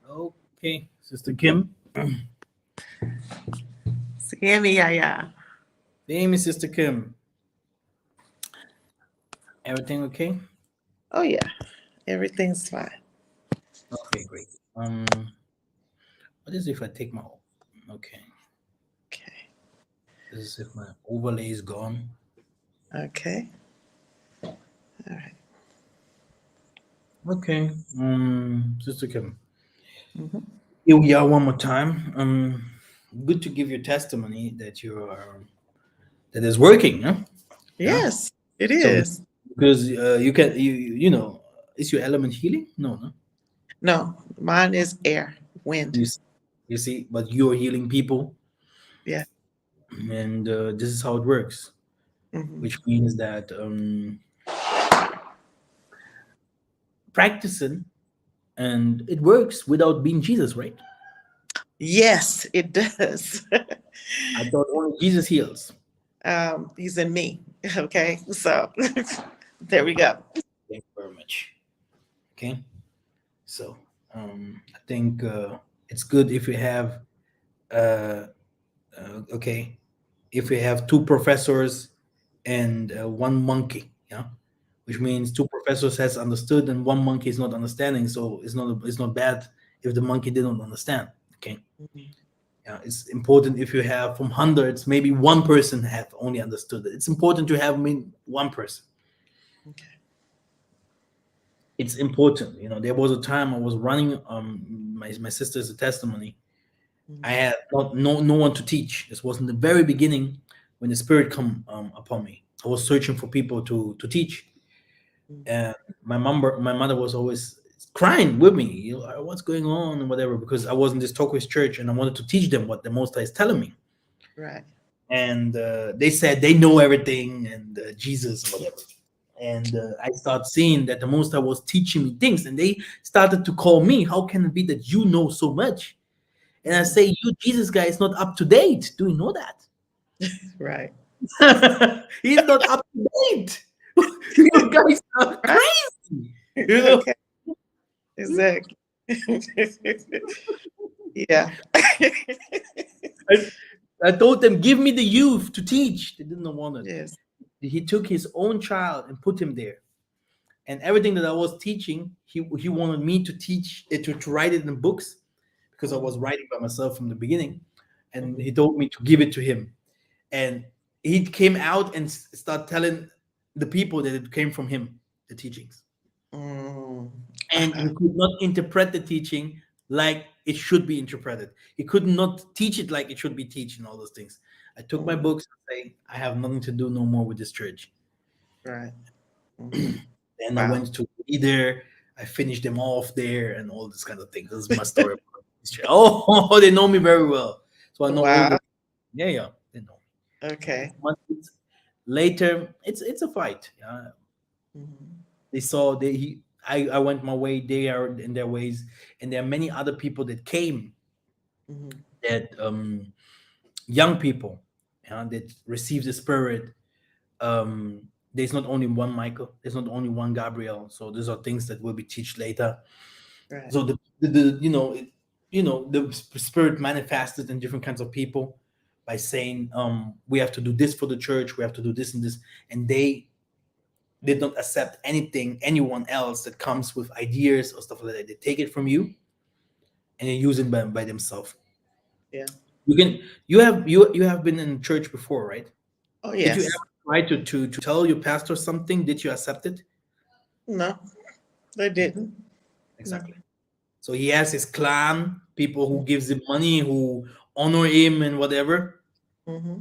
Okay, Sister Kim. Scammy, yeah. Name is Sister Kim. Everything okay? Oh yeah, everything's fine. Okay, great. What is if I take my okay? Okay. This is if my overlay is gone. Okay. All right. Okay. Sister Kim. Mm-hmm. Here we are one more time. Good to give your testimony that you are that is working, huh? Yeah. Yes, it So is. because you know, is your element healing? No, no. No, mine is air, wind. You s- you see, but you're healing people, Yeah. and this is how it works. Hmm. Which means that practicing and it works without being Jesus, right? Yes, it does. I thought only Jesus heals. He's in me. Okay, so there we go. Thank you very much. Okay, so I think it's good if we have uh, okay, if we have two professors and one monkey, yeah, which means two professors has understood and one monkey is not understanding. So it's not bad if the monkey didn't understand. Okay, Mhm. yeah, it's important if you have from hundreds, maybe one person have only understood it. It's important to have one person. Okay. It's important. You know, there was a time I was running. My sister is a testimony. I Mhm. had not no one to teach. This was in the very beginning when the Spirit come upon me. I was searching for people to teach, Mhm. and my mother was always crying with me. You know, what's going on and whatever, because I was in this Turkish church and I wanted to teach them what the Most High is telling me. Right. And they said they know everything and Jesus whatever. And I start seeing that the Most High was teaching me things, and they started to call me. How can it be that you know so much? And I Mhm. say, you Jesus guy is not up to date. Do you know that? Right. He's not up to date. You guys are Right. crazy. You know, Okay. Exactly. Yeah. I, I told them, give me the youth to teach. They didn't want it. Yes. He took his own child and put him there. And everything that I was teaching, he wanted me to teach it to write it in books because I was Mhm. writing by myself from the beginning. And Mhm. he told me to give it to him. And he came out and started telling the people that it came from him, the teachings. Mm. And he could not interpret the teaching like it should be interpreted. He could not teach it like it should be taught and all those things. I took my Mhm. books and say, I have nothing to do no more with this church. Right. Mhm. Then I Wow. went to leader. I finished them off there and all this kind of thing. This is my story. About this church. Oh, they know me very well. So I know all Wow. the yeah, yeah, they know. Okay. Months later, it's a fight. Yeah. Mhm. They saw I went my way, they are in their ways, and there are many other people that came Mhm. that young people, that receive the spirit. There's not only one Michael, there's not only one Gabriel. So these are things that will be teach later. Right. So the the spirit manifested in different kinds of people by saying we have to do this for the church, we have to do this and this, and they did not accept anyone else that comes with ideas or stuff like that. They take it from you and they use it by themselves. Yeah. You can you have been in church before, right? Oh Did you yes. ever try to tell your pastor something? Did you accept it? No, they didn't. No. Exactly. So he has his clan, people who gives him money, who honor him and whatever. Mm-hmm.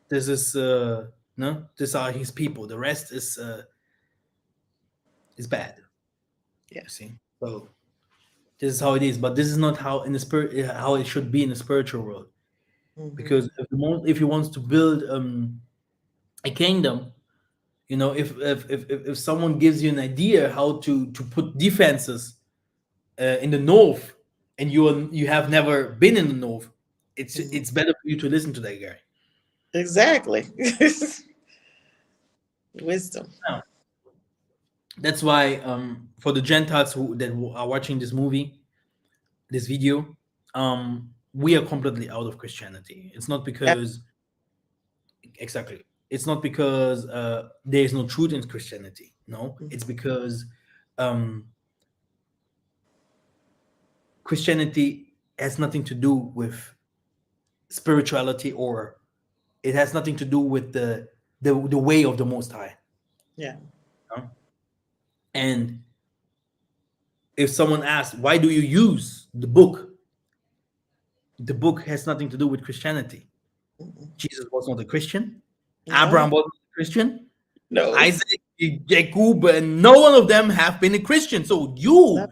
This is no, these are his people. The rest is bad. Yeah. You see. So this is how it is, but this is not how in the spirit how it should be in the spiritual world. Mm-hmm. Because if he wants to build a kingdom, if someone gives you an idea how to put defenses in the north, and you have never been in the north, Mm-hmm. it's better for you to listen to that guy. Exactly. Wisdom. Now, that's why for the Gentiles that are watching this movie, this video, we are completely out of Christianity. It's not because exactly. It's not because there is no truth in Christianity. No, it's because um, Christianity has nothing to do with spirituality, or it has nothing to do with the way of the Most High. Yeah. You know? And if someone asks, why do you use the book? The book has nothing to do with Christianity. Jesus was not a Christian. Abraham No. wasn't a Christian. No. Isaac, Jacob, and no one of them have been a Christian. So No.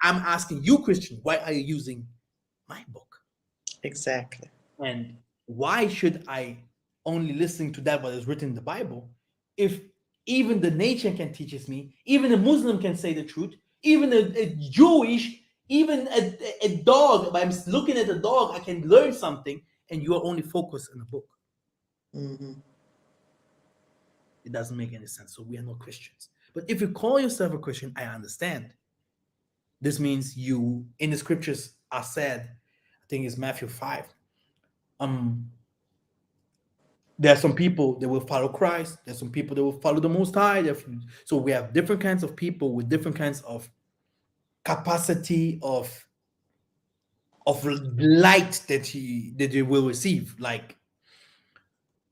I'm asking you, Christian, why are you using my book? Exactly. And why should I only listen to that what is written in the Bible if even the nature can teaches me, even a Muslim can say the truth, even a Jewish, even a dog, if I'm looking at a dog, I can learn something, and you are only focused on the book. Mm-hmm. It doesn't make any sense. So we are not Christians. But if you call yourself a Christian, I understand. This means you, in the scriptures are said, I think it's Matthew 5. There are some people that will follow Christ. There's some people that will follow the Most High. So we have different kinds of people with different kinds of capacity of light that you will receive. Like,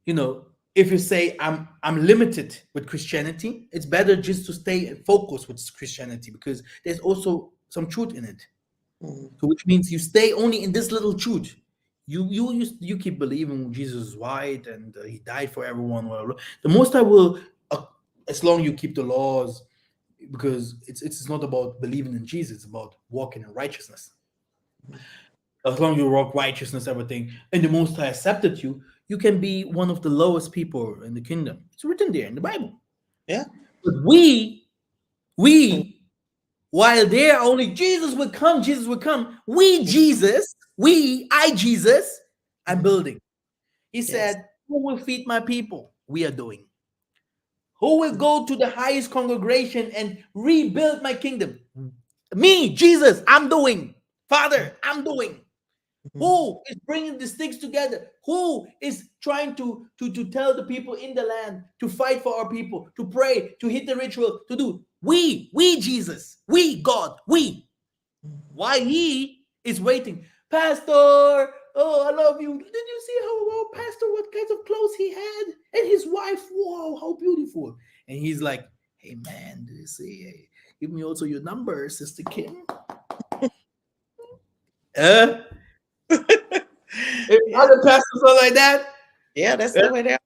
if you say I'm limited with Christianity, it's better just to stay focused with Christianity, because there's also some truth in it. Mm-hmm. So which means you stay only in this little truth. You keep believing Jesus is white and he died for everyone. Whatever. The Most High will, as long you keep the laws, because it's not about believing in Jesus. It's about walking in righteousness. As long as you walk righteousness, everything, and the Most High accepted you, you can be one of the lowest people in the kingdom. It's written there in the Bible. Yeah. But we, while there only Jesus would come, Jesus would come. Jesus, I'm building. He Yes. said, who will feed my people? We are doing. Who will go to the highest congregation and rebuild my kingdom? Me, Jesus, I'm doing. Father, I'm doing. Mm-hmm. Who is bringing the sticks together? Who is trying to tell the people in the land to fight for our people, to pray, to hit the ritual, to do? We Jesus, we God, we. Why he is waiting? Pastor, oh, I love you. Did you see how Pastor, what kinds of clothes he had? And his wife, wow, how beautiful. And he's like, hey man, do you see? Hey, give me also your number, Sister Kim. If Yeah. other pastors are like that, Yeah. That's the way they are.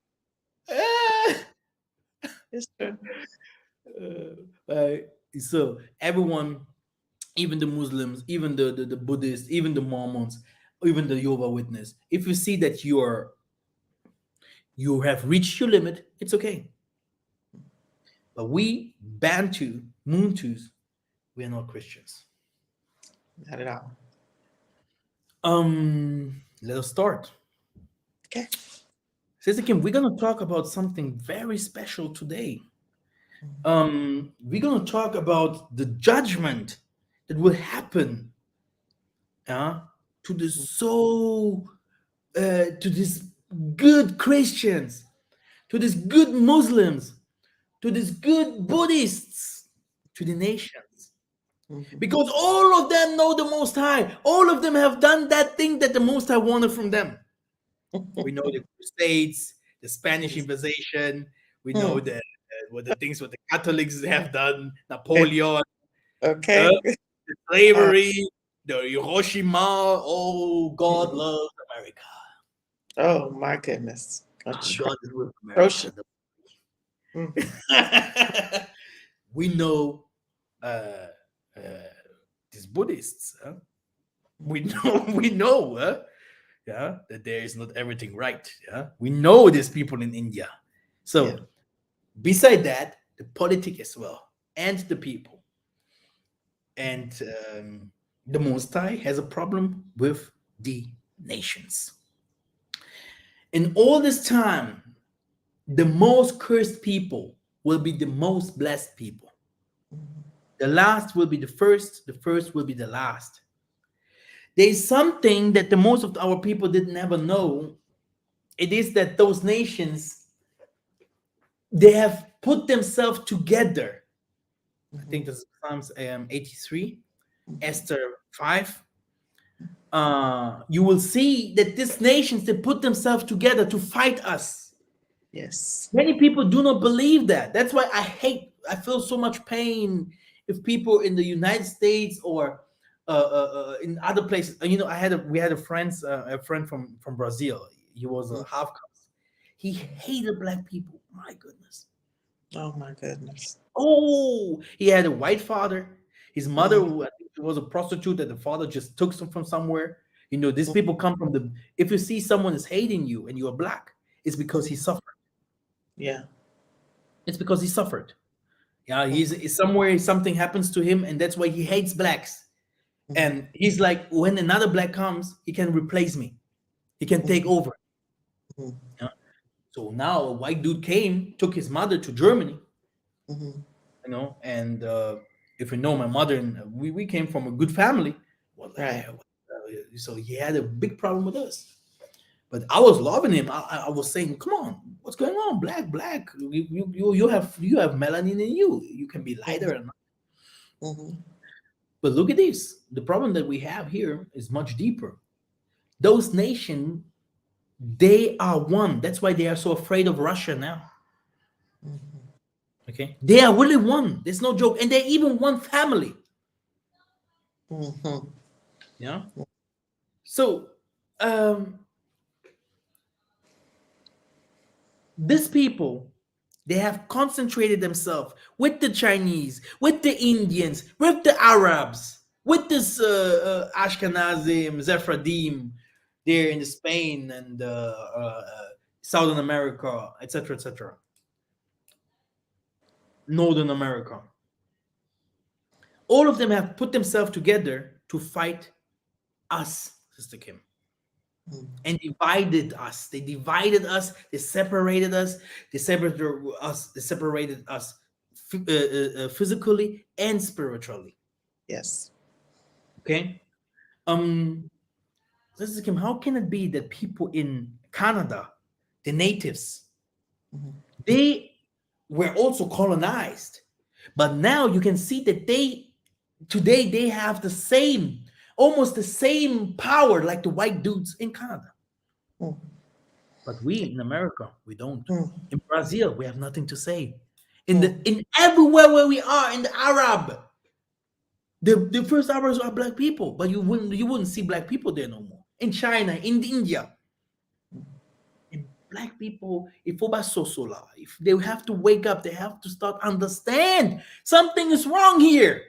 uh, It's true. right. So everyone, even the Muslims, even the Buddhists, even the Mormons, even the Jehovah Witness, if you see that you have reached your limit, it's okay. But we Bantu, Muntus, we are not Christians. Not at all. Let us start. Okay. Sister Kim, we're gonna talk about something very special today. We're gonna talk about the judgment that will happen, uh, to the so to these good Christians, to these good Muslims, to these good Buddhists, to the nations. Mm-hmm. Because all of them know the Most High. All of them have done that thing that the Most High wanted from them. We know the Crusades, the Spanish invasion. We know Mm. what the things what the Catholics have done, Napoleon, Okay. the slavery, the Hiroshima. Oh, God loves America. Oh my goodness. God is with Atrocious. America. Mm. We know uh, uh, these Buddhists. Huh? We know, yeah, that there is not everything right. Yeah, we know these people in India. Yeah. So, beside that, the politic as well, and the people, and the Most High has a problem with the nations. In all this time, the most cursed people will be the most blessed people. The last will be the first will be the last. There's something that the most of our people didn't ever know. It is that those nations, they have put themselves together. I think that's Psalms 83, Esther 5. You will see that these nations, they put themselves together to fight us. Yes. Many people do not believe that. That's why I feel so much pain if people in the United States or in other places. We had a friend from Brazil. He was a half caste. He hated black people. My goodness. Oh my goodness. Oh, he had a white father. His mother, Mm, who I think was a prostitute, that the father just took some from somewhere. These people come from the. If you see someone is hating you and you are black, it's because he suffered. yeah. It's because he suffered. Yeah, Mm, he's somewhere, something happens to him, and that's why he hates blacks. And he's like, when another black comes, he can replace me. He can take over. mm, Yeah. So now a white dude came, took his mother to Germany, mm, and if you know my mother, and we came from a good family. Well, right. so he had a big problem with us. But I was loving him. I was saying, "Come on, what's going on? Black. You have melanin in you. You can be lighter." Mm-hmm. But look at this. The problem that we have here is much deeper. Those nations, they are one. That's why they are so afraid of Russia now. Okay, they are really one. There's no joke, and they're even one family. Mm-hmm. Yeah. So, um, these people, they have concentrated themselves with the Chinese, with the Indians, with the Arabs, with this Ashkenazim, Sephardim, there in Spain and Southern America, etc., etc., Northern America. All of them have put themselves together to fight us, Sister Kim, and divided us. They divided us. They separated us. They separated us physically and spiritually. Yes. Okay. Um, Sister Kim, how can it be that people in Canada, the natives, Mm-hmm. they were also colonized, but now you can see that today they have almost the same power like the white dudes in Canada. But we in America, we don't. Mm-hmm. In Brazil, we have nothing to say. In everywhere where we are, in the Arab, the first Arabs are black people, but you wouldn't see black people there no more. In China, in India, and black people, if they have to wake up, they have to start understand something is wrong here.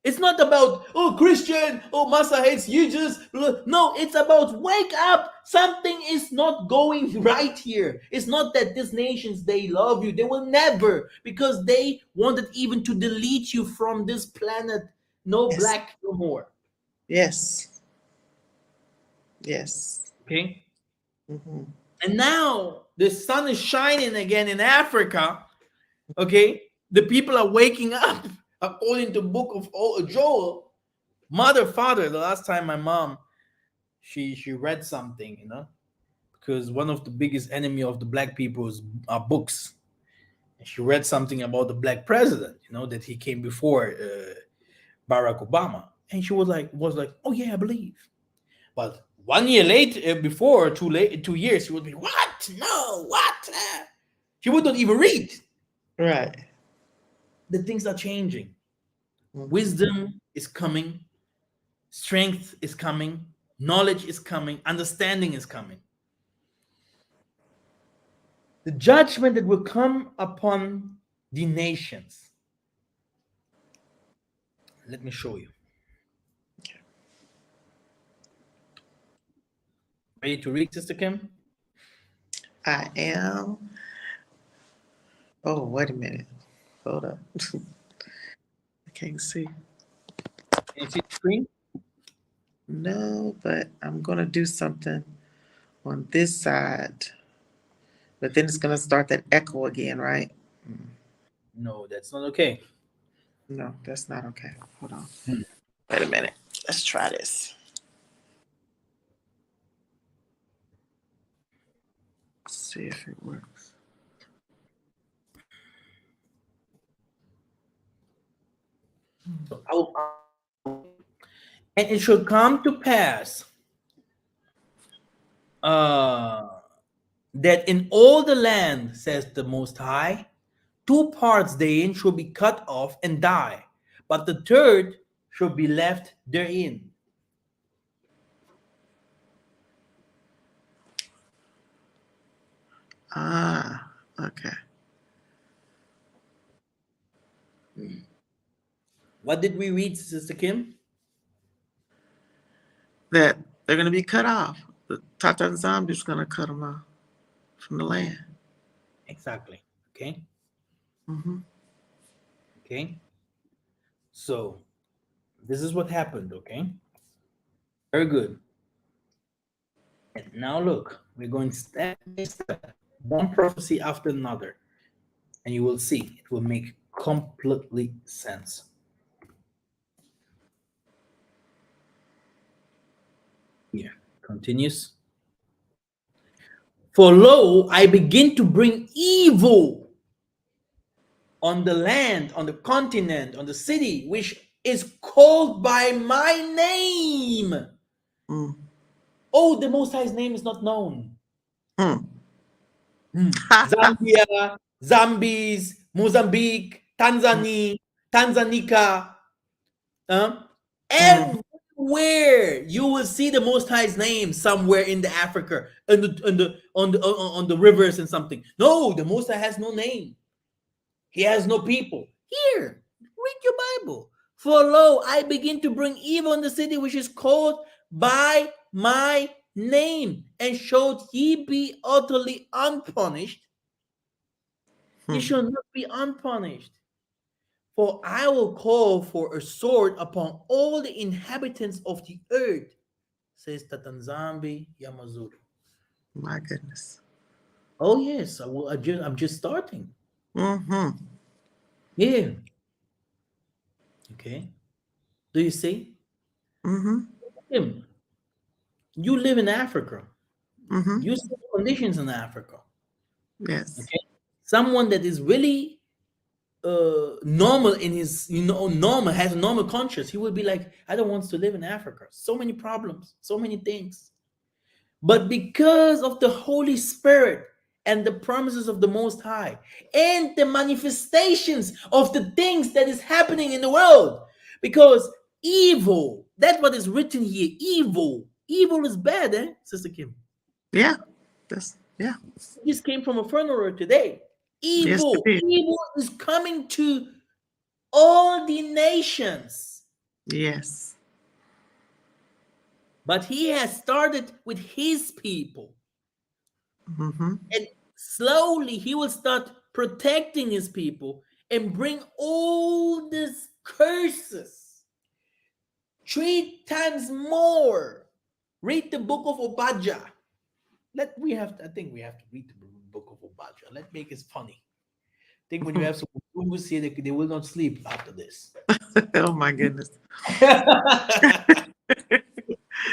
It's not about, oh, Christian, oh, Massa hates you, just no, it's about wake up. Something is not going right here. It's not that these nations, they love you. They will never, because they wanted even to delete you from this planet. No Yes. black no more. Yes. Yes. Okay. Mm-hmm. And now the sun is shining again in Africa. Okay. The people are waking up according to book of Joel. Mother, father, the last time my mom, she read something, because one of the biggest enemy of the black people are books. And she read something about the black president, that he came before Barack Obama, and she was like, oh yeah, I believe. But 1 year later, before 2 years, she would be, what? No, what? She would not even read. Right. The things are changing. Mm-hmm. Wisdom is coming. Strength is coming. Knowledge is coming. Understanding is coming. The judgment that will come upon the nations. Let me show you. Ready to read, Sister Kim? I am. Oh, wait a minute. Hold up. I can't see. Can you see the screen? No, but I'm going to do something on this side. But then it's going to start that echo again, right? No, that's not okay. No, that's not okay. Hold on. Hmm. Wait a minute. Let's try this. see if it works. So and it shall come to pass that in all the land, says the Most High, 2 parts therein shall be cut off and die, but the third shall be left therein. Ah, okay. What did we read, Sister Kim? That they're going to be cut off. The Tata zombie's going to cut them off from the land. Exactly. Okay. Mm-hmm. Okay. So this is what happened. Okay. Very good. And now look, we're going step by step, one prophecy after another, and you will see it will make completely sense. Here continues. For lo, I begin to bring evil on the land, on the continent, on the city, which is called by my name. Mm. Oh, the Most High's name is not known. Mm. Zambia, Zambes, Mozambique, Tanzania, Tanzania. Mm. Everywhere you will see the Most High's name somewhere in the Africa, on the rivers and something. No, the Most High has no name. He has no people. Here, read your Bible. For lo, I begin to bring evil in the city which is called by my name, and should ye be utterly unpunished, ye shall not be unpunished. For I will call for a sword upon all the inhabitants of the earth, says Tatanzambi Yamazuru. My goodness. Oh yes, I will. I'm just starting. Mm-hmm. Yeah. Okay. Do you see? Mm-hmm. Him. You live in Africa. Mm-hmm. You see conditions in Africa. Yes. Okay. Someone that is really normal in his, normal, has a normal conscience, he would be like, I don't want to live in Africa. So many problems, so many things. But because of the Holy Spirit and the promises of the Most High and the manifestations of the things that is happening in the world, because evil, that's what is written here. Evil is bad, Sister Kim? Yeah. Yeah. This came from a funeral today. Yes, it is. Evil is coming to all the nations. Yes. But he has started with his people. Mm-hmm. And slowly he will start protecting his people and bring all these curses 3 times more. Read the book of Obadja. I think we have to read the book of Obadja. Let's make it funny. I think when you have some Muslims here, they will not sleep after this. Oh my goodness. Do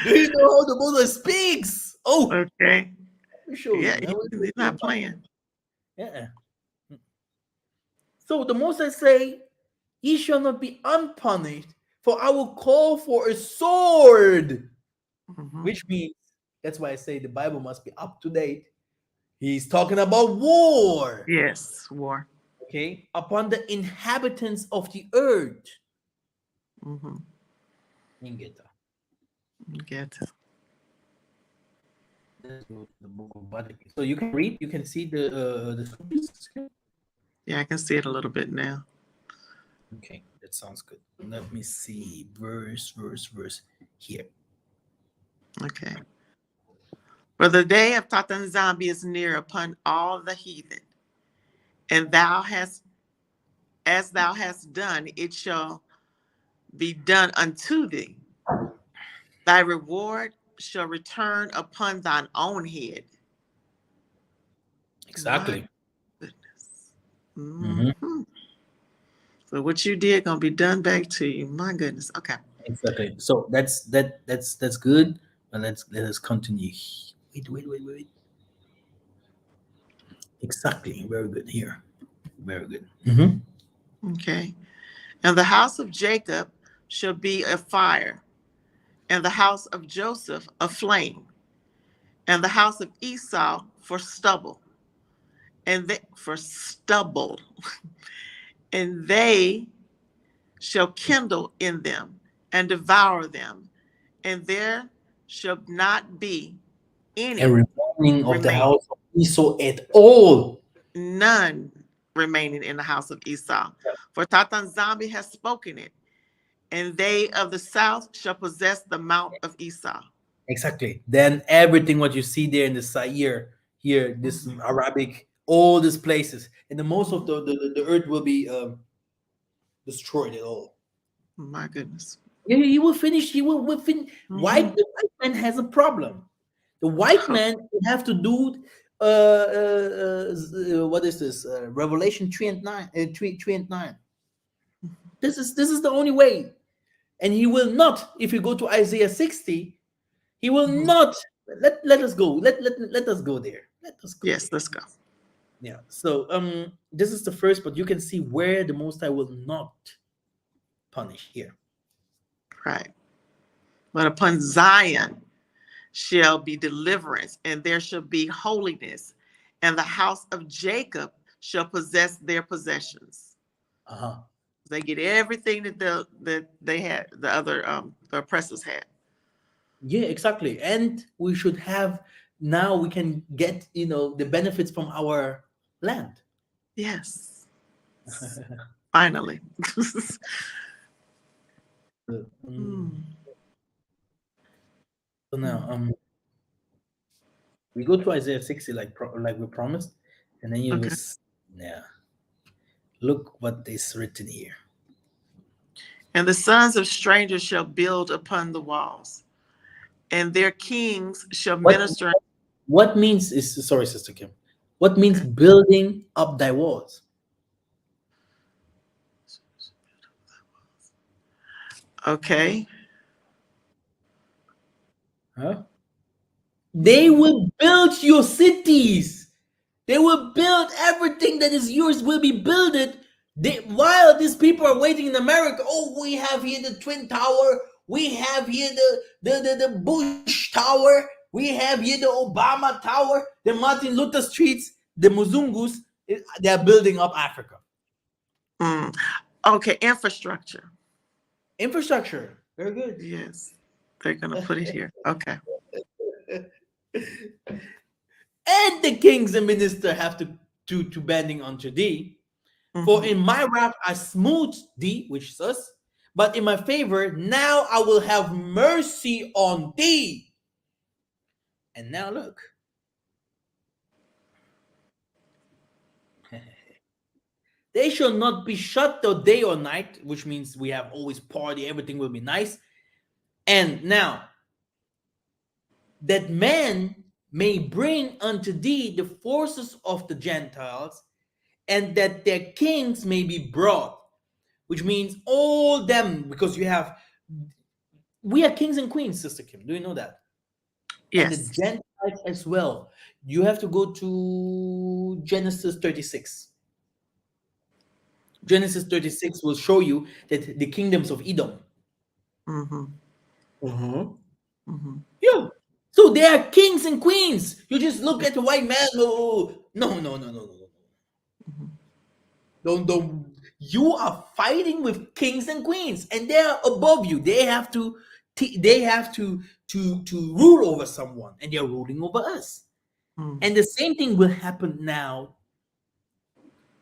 you know how the Moses speaks? Oh, Okay. let me show Yeah, you. he's not playing. Yeah. So the Moses say, ye shall not be unpunished, for I will call for a sword. Mm-hmm. Which means, that's why I say the Bible must be up to date. He's talking about war. Yes, war. Okay, upon the inhabitants of the earth. Mm-hmm. Ingeta. Get Let's go to the book of Vatican. So you can read, you can see the scriptures. Yeah, I can see it a little bit now. Okay, that sounds good. Let me see. Verse here. Okay. For the day of Tatan Zambi is near upon all the heathen, and as thou hast done, it shall be done unto thee. Thy reward shall return upon thine own head. My Exactly. goodness. Mm-hmm. Mm-hmm. So what you did gonna be done back to you. My goodness. Okay. Exactly. So that's good. But let us continue. Wait. Exactly. Very good here. Very good. Mhm. Okay. And the house of Jacob shall be a fire, and the house of Joseph a flame, and the house of Esau for stubble, for stubble, and they shall kindle in them and devour them, and there shall not be A any remaining of the remaining, house of Esau at all. none remaining in the house of Esau. For Tatanzambi has spoken it, and they of the south shall possess the mount of Esau. Exactly. Then everything what you see there in the Zaire, here, this Mhm. Arabic, all these places, and the most of the earth will be destroyed at all. My goodness. Yeah, he will finish. Will finish. Mhm. The white man has a problem. The white man will have to do what is this? Revelation 3 and 9, 3 and 9. This is the only way, and he will not. If you go to Isaiah 60, he will Mhm. not. Let us go. Let us go there. Let us go Yes, there. let's go. Yeah. So this is the first, but you can see where the Most High will not punish here. Right. But upon Zion shall be deliverance, and there shall be holiness, and the house of Jacob shall possess their possessions. Uh huh. They get everything that they had, the oppressors had. Yeah, exactly. And we should have now we can get the benefits from our land. Yes, finally. So, Hmm. so now Hmm. we go to Isaiah 60 like we promised, and then you will Okay. yeah, look what is written here. And the sons of strangers shall build upon the walls, and their kings shall What minister. what means is sorry, Sister Kim. What means Okay. building up thy walls? Okay. Huh? They Hmm. will build your cities. They will build everything that is yours will be builded. While these people are waiting in America, oh, we have here the Twin Tower, we have here the Bush Tower, we have here the Obama Tower, the Martin Luther Streets, the Muzungus, they are building up Africa. Hmm. Okay. Infrastructure. Infrastructure, very good. Yes. They're going to put it here. Okay. And the kings and minister have to bending unto thee. For Hmm. in my wrath I smote thee, which is us, but in my favor now I will have mercy on thee. And now look, they shall not be shut till day or night, which means we have always party, everything will be nice. And now that man may bring unto thee the forces of the Gentiles, and that their kings may be brought, which means all them, because we are kings and queens, Sister Kim. Do you know that? And the Yes. Gentiles as well. You have to go to Genesis 36. Genesis 36 will show you that the kingdoms of Edom. Hmm. Uh-huh. Hmm. Yeah. So they are kings and queens. You just look at the white man. Oh, no, no, no, no, no, no. Hmm. Don't. You are fighting with kings and queens, and they are above you. They have to. They have to rule over someone, and they are ruling over us. Hmm. And the same thing will happen now.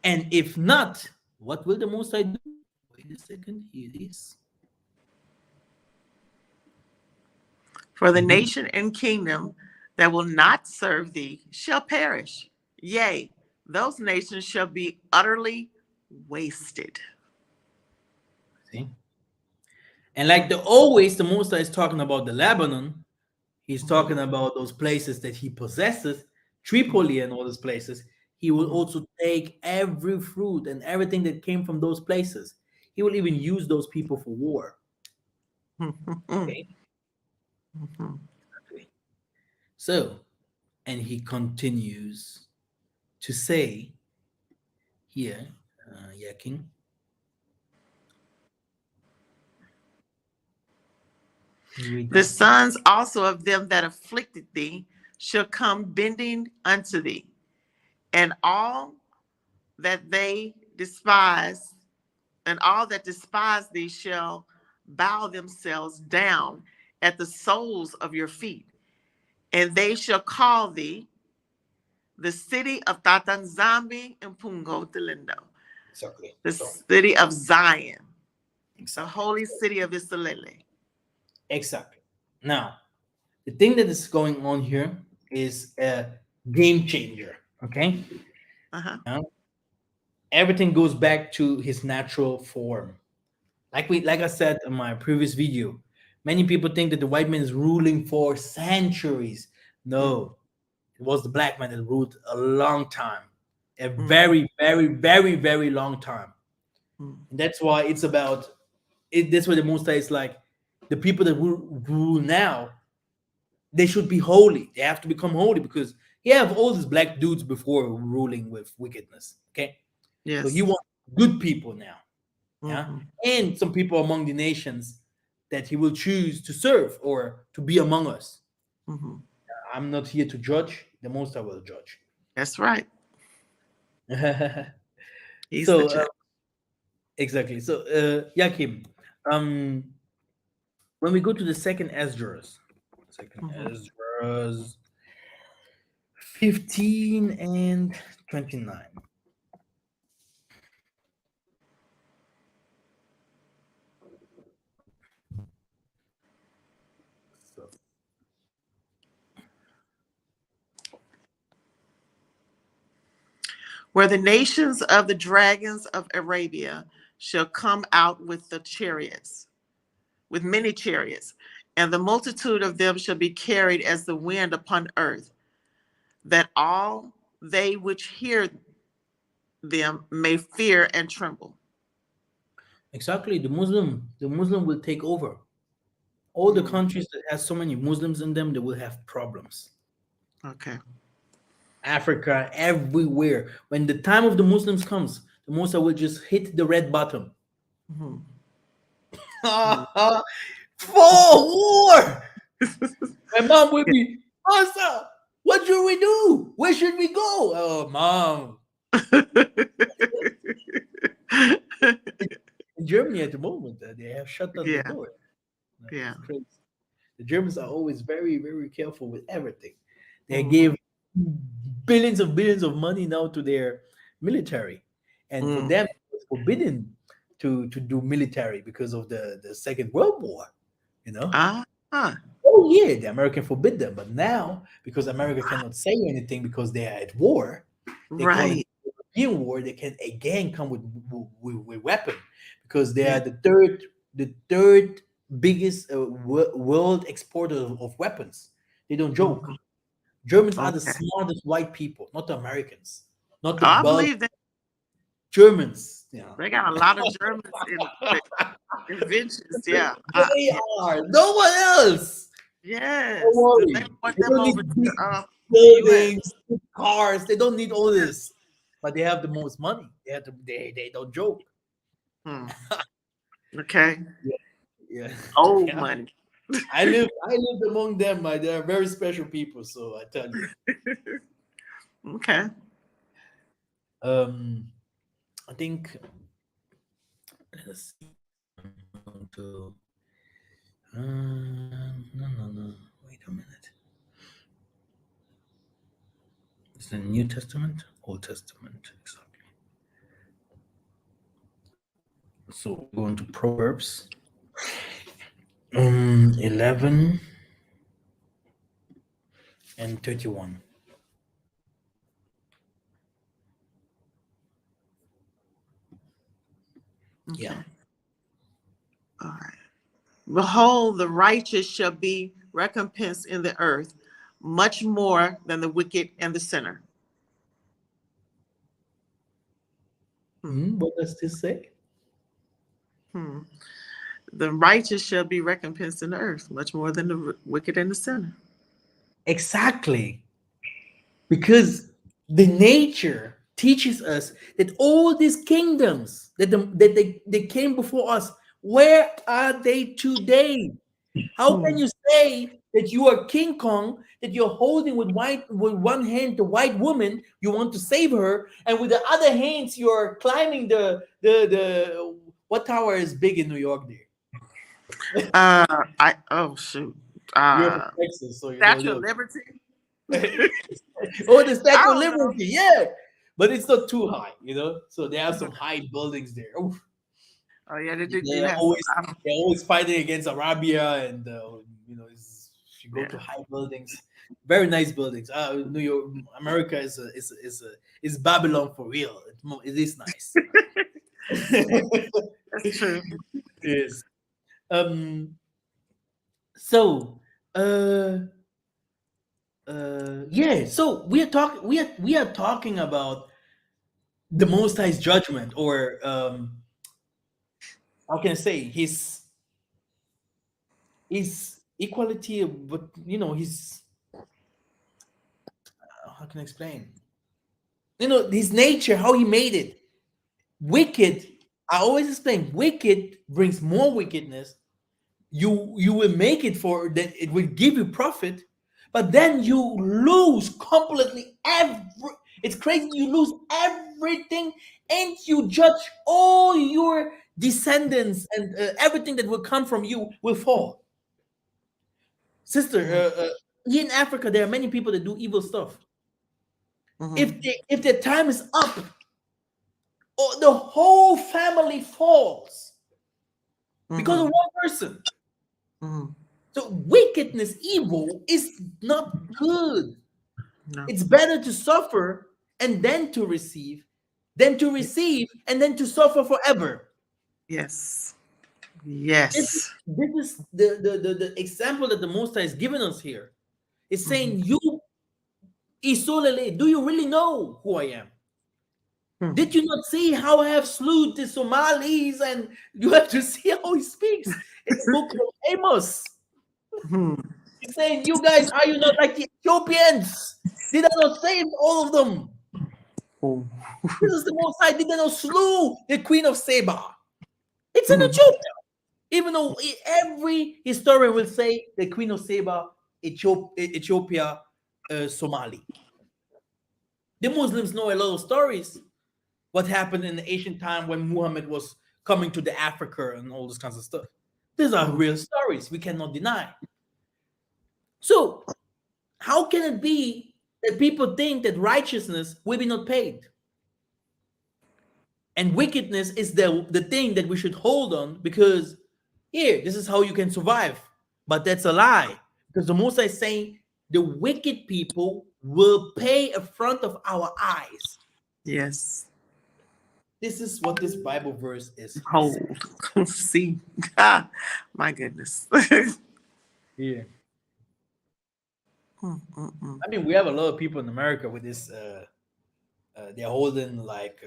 And if not, what will the Most High do? Wait a second. Here it is. For the Mhm. nation and kingdom that will not serve thee shall perish. Yea, those nations shall be utterly wasted. See? And like the Most High is talking about the Lebanon. He's Mhm. talking about those places that he possesses, Mhm. Tripoli and all those places. He will Mhm. also take every fruit and everything that came from those places. He will even use those people for war. Mhm. Okay. Mhm. Okay. So, and he continues. to say here, King. Can you read The that? sons also of them that afflicted thee shall come bending unto thee, and that they despise, all that despise thee shall bow themselves down at the soles of your feet, and they shall call thee the city of Tatanzambi and Pungo Delindo, Exactly. the city of Zion, the Exactly. holy city of Israel. Exactly. Now, the thing that is going on here is a game changer. Okay. Uh-huh. Now, everything goes back to his natural form. Like I said in my previous video, many people think that the white man is ruling for centuries. No, it was the black man that ruled a long time, a very, very, very, very long time. And that's why it's about it. That's why the Most High is like the people that rule now. They should be holy. They have to become holy because he have all these black dudes before ruling with wickedness. Okay, so he Yes. wants good people now. Yeah, Mm-hmm. and some people among the nations that he will choose to serve or to be among us. Mm-hmm. I'm not here to judge. The Most I will judge. That's right. He's the So judge. exactly. So Yakim, um, when we go to the second Esdras, Mm-hmm. 15 and 29. So, Where the nations of the dragons of Arabia shall come out with the chariots, with many chariots, and the multitude of them shall be carried as the wind upon earth, that all they which hear them may fear and tremble. exactly, the Muslim will take over. All the Mm, countries that has so many Muslims in them, they will have problems. okay. Africa, everywhere. When the time of the Muslims comes, the Muslim will just hit the red button. Mhm. Mm. For war! My mom will be, Massa, what should we do? Where should we go? Oh, mom. In Germany at the moment, they have shut down the Yeah, door. yeah. It's crazy. The Germans are always very, very careful with everything. They Mhm. give billions of money now to their military, and for Mm. them, it's forbidden to do military because of the Second World War. You know. Ah, huh. Oh yeah, the American forbid them, but now because America cannot say anything because they are at war, they call it Right. European war. They can again come with weapon because they Yeah. are the third biggest world exporter of weapons. They don't joke. Mhm. Germans are the Okay. smartest white people, not the Americans, not the I Belgians. believe that Germans. Yeah, they got a lot of Germans in the inventions. Yeah. they Yeah. are no one else. Don't Yes. They worry. brought They them don't over need to big the U.S. buildings, big cars. They don't need all this. But they have the most money. They don't joke. Hmm. Okay. Yeah. Yeah. Old Yeah. money. I lived among them. They are very special people, so I tell you. Okay. Um I think let us see. I'm going to no. Wait a minute. It's the New Testament? Old Testament, exactly. So we're going to Proverbs 11 and 31. Yeah. Okay. All right. Behold, the righteous shall be recompensed in the earth, much more than the wicked and the sinner. Hmm. What does this say? Hmm. The righteous shall be recompensed in the earth, much more than the wicked and the sinner. Exactly. Because The nature teaches us that all these kingdoms that they came before us, where are they today? How can Hmm. you say that you are King Kong, that you're holding with one hand the white woman, you want to save her, and with the other hands you're climbing the what tower is big in New York there? I oh shoot. You're from Uh, Texas, so you don't Statue of know. Liberty. Oh, the I Statue of don't know. Liberty, yeah. But it's not too high, you know. So they have some high buildings there. Oof. Oh yeah, they do They're have some. always they're always fighting against Arabia, and if you go to Yeah. high buildings, very nice buildings. New York, America is Babylon for real. It is nice. That's true. Yes. Um. So, uh, yeah. So we are talking about the Most High's judgment, or how can I say his equality, but his how can I explain? His nature, how he made it. Wicked. I always explain. Wicked brings more wickedness. You will make it for that. It will give you profit, but then you lose completely every. It's crazy. You lose everything, and you judge all your descendants, and everything that will come from you will fall. Sister, Hmm. here in Africa, there are many people that do evil stuff. Hmm. If their time is up, the whole family falls because of Hmm. one person. Hmm. So wickedness, evil is not good. No. It's better to suffer and then to receive than to receive and then to suffer forever. Yes. This, Yes. this is the example that the Most High has given us here. It's Hmm. saying, you, Isolele, do you really know who I am? Hmm. Did you not see how I have slew the Somalis? And you have to see how he speaks in the book of Amos. Hmm. He's saying, you guys, are you not like the Ethiopians? Did I not save all of them? Oh. This is the Most High. Did I not slew the Queen of Seba? It's in Hmm. Ethiopia. Even though every historian will say the Queen of Seba, Ethiopia, Somali. The Muslims know a lot of stories. What happened in the ancient time when Muhammad was coming to the Africa and all this kinds of stuff. These are Hmm. real stories. We cannot deny. So how can it be that people think that righteousness will be not paid? And wickedness is the thing that we should hold on, because here, this is how you can survive. But that's a lie. Because the Most High is saying the wicked people will pay in front of our eyes. Yes. This is what this Bible verse is saying. Hold. See. Ah, my goodness. Yeah. Mm, mm, mm. I mean, we have a lot of people in America with this, they're holding like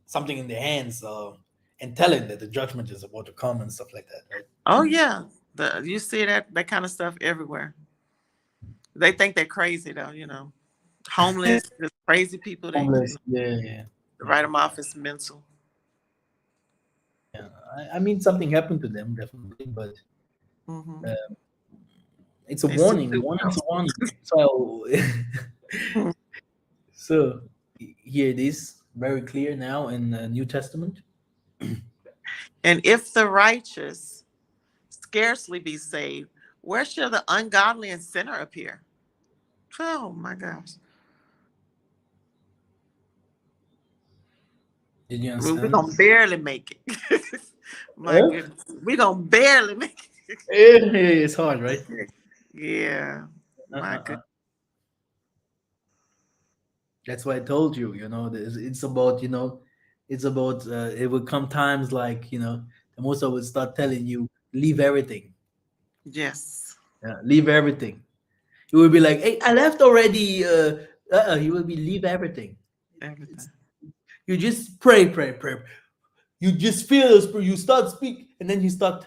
something in their hands, and telling that the judgment is about to come and stuff like that, right? Oh yeah. You see that kind of stuff everywhere. They think they're crazy though, homeless, just crazy people. They Homeless. Yeah, yeah, write yeah. them off as mental. Yeah. I mean, something happened to them, definitely, but Hmm. uh, it's a They see warning. too Warning's well. a warning. So, so here it is, very clear now in the New Testament. And if the righteous scarcely be saved, where shall the ungodly and sinner appear? Oh my gosh. Did you We're understand? gonna barely make it. My Huh? goodness. We're gonna barely make It's hard, right? it. Yeah. Uh, My uh, goodness. uh. That's why I told you. It's about. It will come times like the Most I would start telling you, leave everything. Yes. Leave everything. You will be like, hey, I left already. You will be leave everything. It's Everything. you just pray, pray, pray. You just feel this, you start speak, and then he start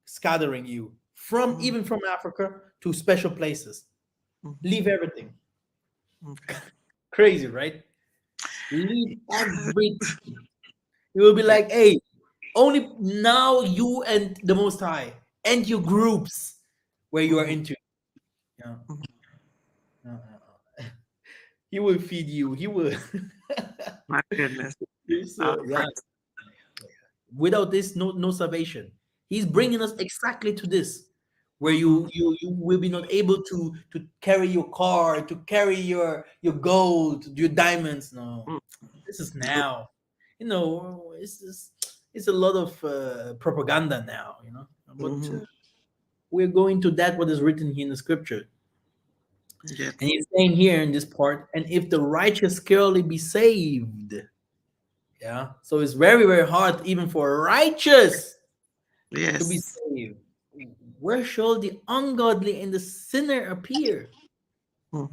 scattering you from Mhm. even from Africa to special places. Mhm. Leave everything. Okay. Crazy, right? Leave everything. It will be like, hey, only now you and the Most High and your groups where you are Mhm. into. Yeah. He will feed you. He will. My goodness. Yeah. Praise. Without this, no salvation. He's bringing us exactly to this, where Mhm. you will be not able to carry your car, to carry your gold, your diamonds. No, Mm. this is now. It's a lot of propaganda now. But Mhm. we're going to that what is written here in the scripture. And Yes. he's saying here in this part, and if the righteous scarcely be saved, yeah. So it's very, very hard even for a righteous to be Yes. saved. Where shall the ungodly and the sinner appear? Mm.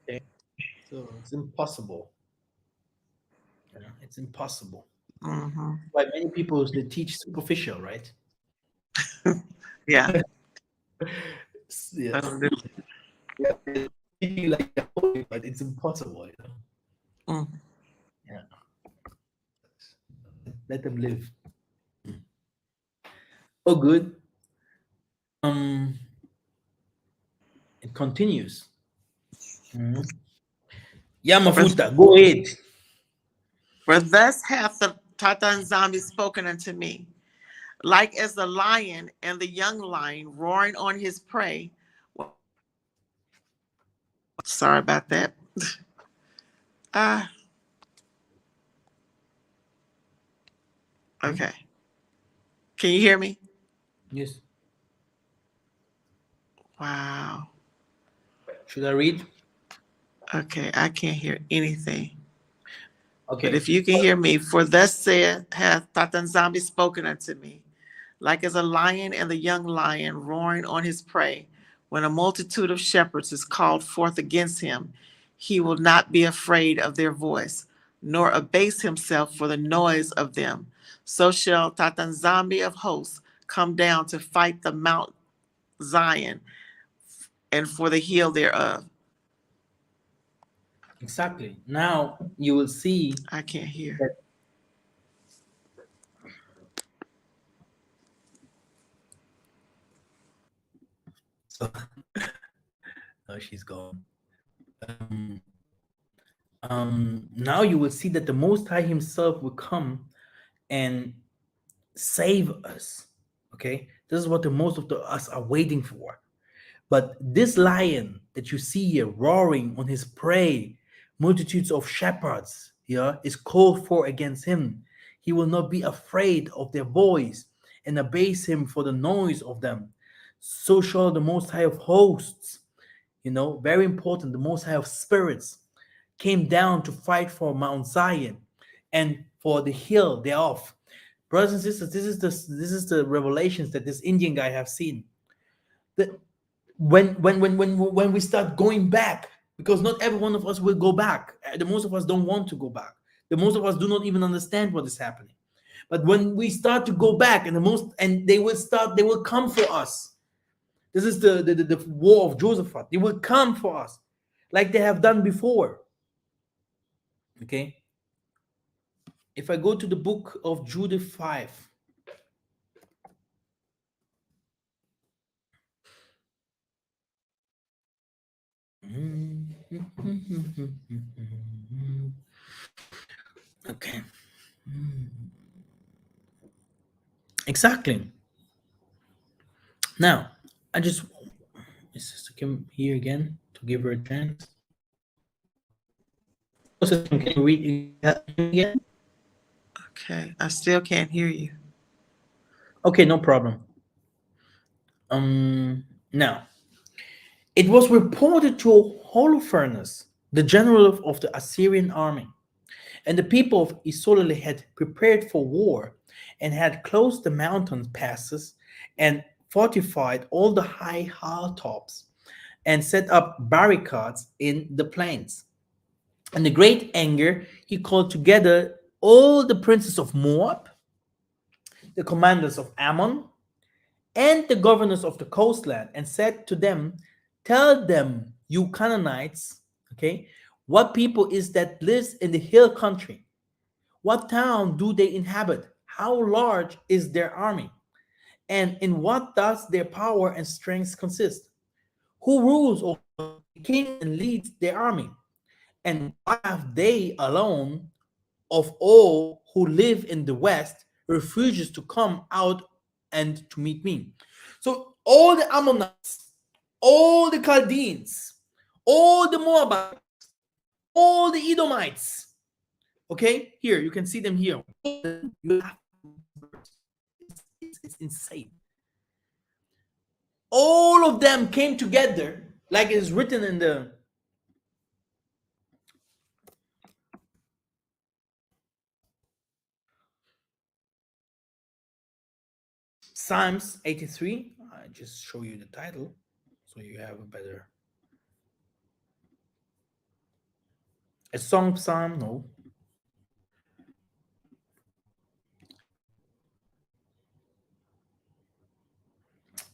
Okay. So it's impossible. It's impossible. Mhm. Why many people they teach superficial, right? Yeah. Yes. Totally. Yeah, they're teaching like they're holy, but it's impossible. Mm. Yeah. Let them live. Oh, good. Um, it continues. Mhm. For, Yamafuta, go ahead. for thus hath the Tatan zombie spoken unto me, like as the lion and the young lion roaring on his prey. Sorry about that. Ah, Hmm? okay. Can you hear me? Yes. Wow. Should I read? Okay, I can't hear anything. But Okay. if you can hear me, for thus saith hath Tatan zombie spoken unto me, like as a lion and the young lion roaring on his prey. When a multitude of shepherds is called forth against him, he will not be afraid of their voice, nor abase himself for the noise of them. So shall Tatanzambi of hosts come down to fight the Mount Zion and for the hill thereof. Exactly. Now you will see I can't hear. that. So, oh, she's gone. Um, now you will see that the Most High Himself will come and save us. Okay, this is what the most of us are waiting for. But this lion that you see here roaring on his prey, multitudes of shepherds, yeah, is called for against him. He will not be afraid of their voice and abase him for the noise of them. So shall the Most High of hosts, very important, the Most High of spirits came down to fight for Mount Zion and for the hill thereof. Brothers and sisters, this is the revelations that this Indian guy have seen. That when we start going back, because not every one of us will go back. The most of us don't want to go back. The most of us do not even understand what is happening. But when we start to go back, and they will come for us. This is the war of Josephat. They will come for us, like they have done before. Okay. If I go to the book of Judah 5, okay, exactly. Now, I just is Sister Kim here again to give her a chance. Oh, Sister Kim, can you read again? Okay, I still can't hear you. Okay, no problem. Now it was reported to Holofernes, the general of the Assyrian army, and the people of Isolde had prepared for war and had closed the mountain passes and fortified all the high hilltops and set up barricades in the plains. In the great anger, he called together all the princes of Moab, the commanders of Ammon, and the governors of the coastland, and said to them, tell them, you Canaanites, okay, What people is that lives in the hill country? What town do they inhabit? How large is their army? And in what does their power and strength consist? Who rules over them? The king and leads their army. And why have they alone of all who live in the west refuges to come out and to meet me? So all the Ammonites, all the Chaldeans, all the Moabites, all the Edomites. Okay, here you can see them here. You have it's insane. All of them came together, like it is written in the Psalms 83. I just show you the title so you have a better. A song psalm? No.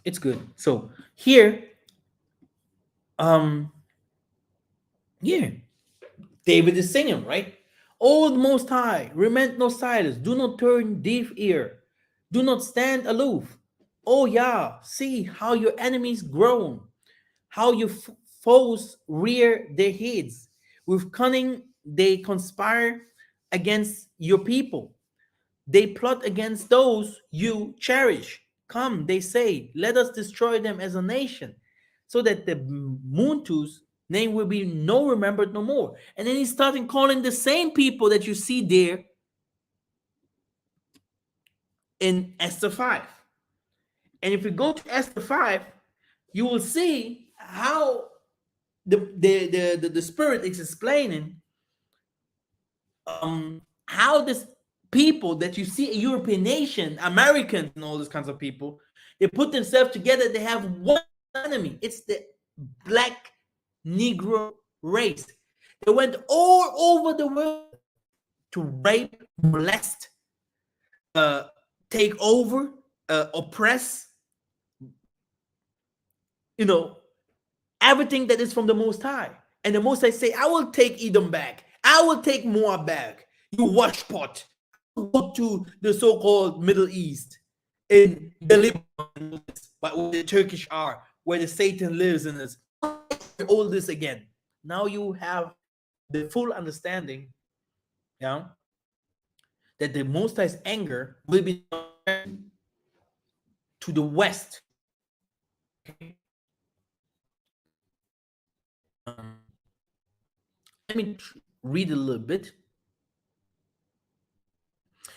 It's good. So here, um, here, David is singing, right? O Most High, remain no silence. Do not turn deaf ear. Do not stand aloof. Oh yeah, see how your enemies groan, how your foes rear their heads. With cunning they conspire against your people. They plot against those you cherish. Come, they say, let us destroy them as a nation, so that the Muntu's name will be no remembered no more. And then he's starting calling the same people that you see there in Esther 5. And if you go to Esther 5, you will see how the spirit is explaining how this people that you see a European nation, Americans, and all these kinds of people, they put themselves together. They have one enemy. It's the black Negro race. They went all over the world to rape, molest, take over, oppress. You know, everything that is from the Most High. And the Most High say, I will take Edom back. I will take Moab back. You washpot. Go to the so-called Middle East, in the Lebanon, but where the Turkish are, where the Satan lives in this. All this again. Now you have the full understanding, yeah, that the Most High's anger will be to the west. Okay? Let me read a little bit.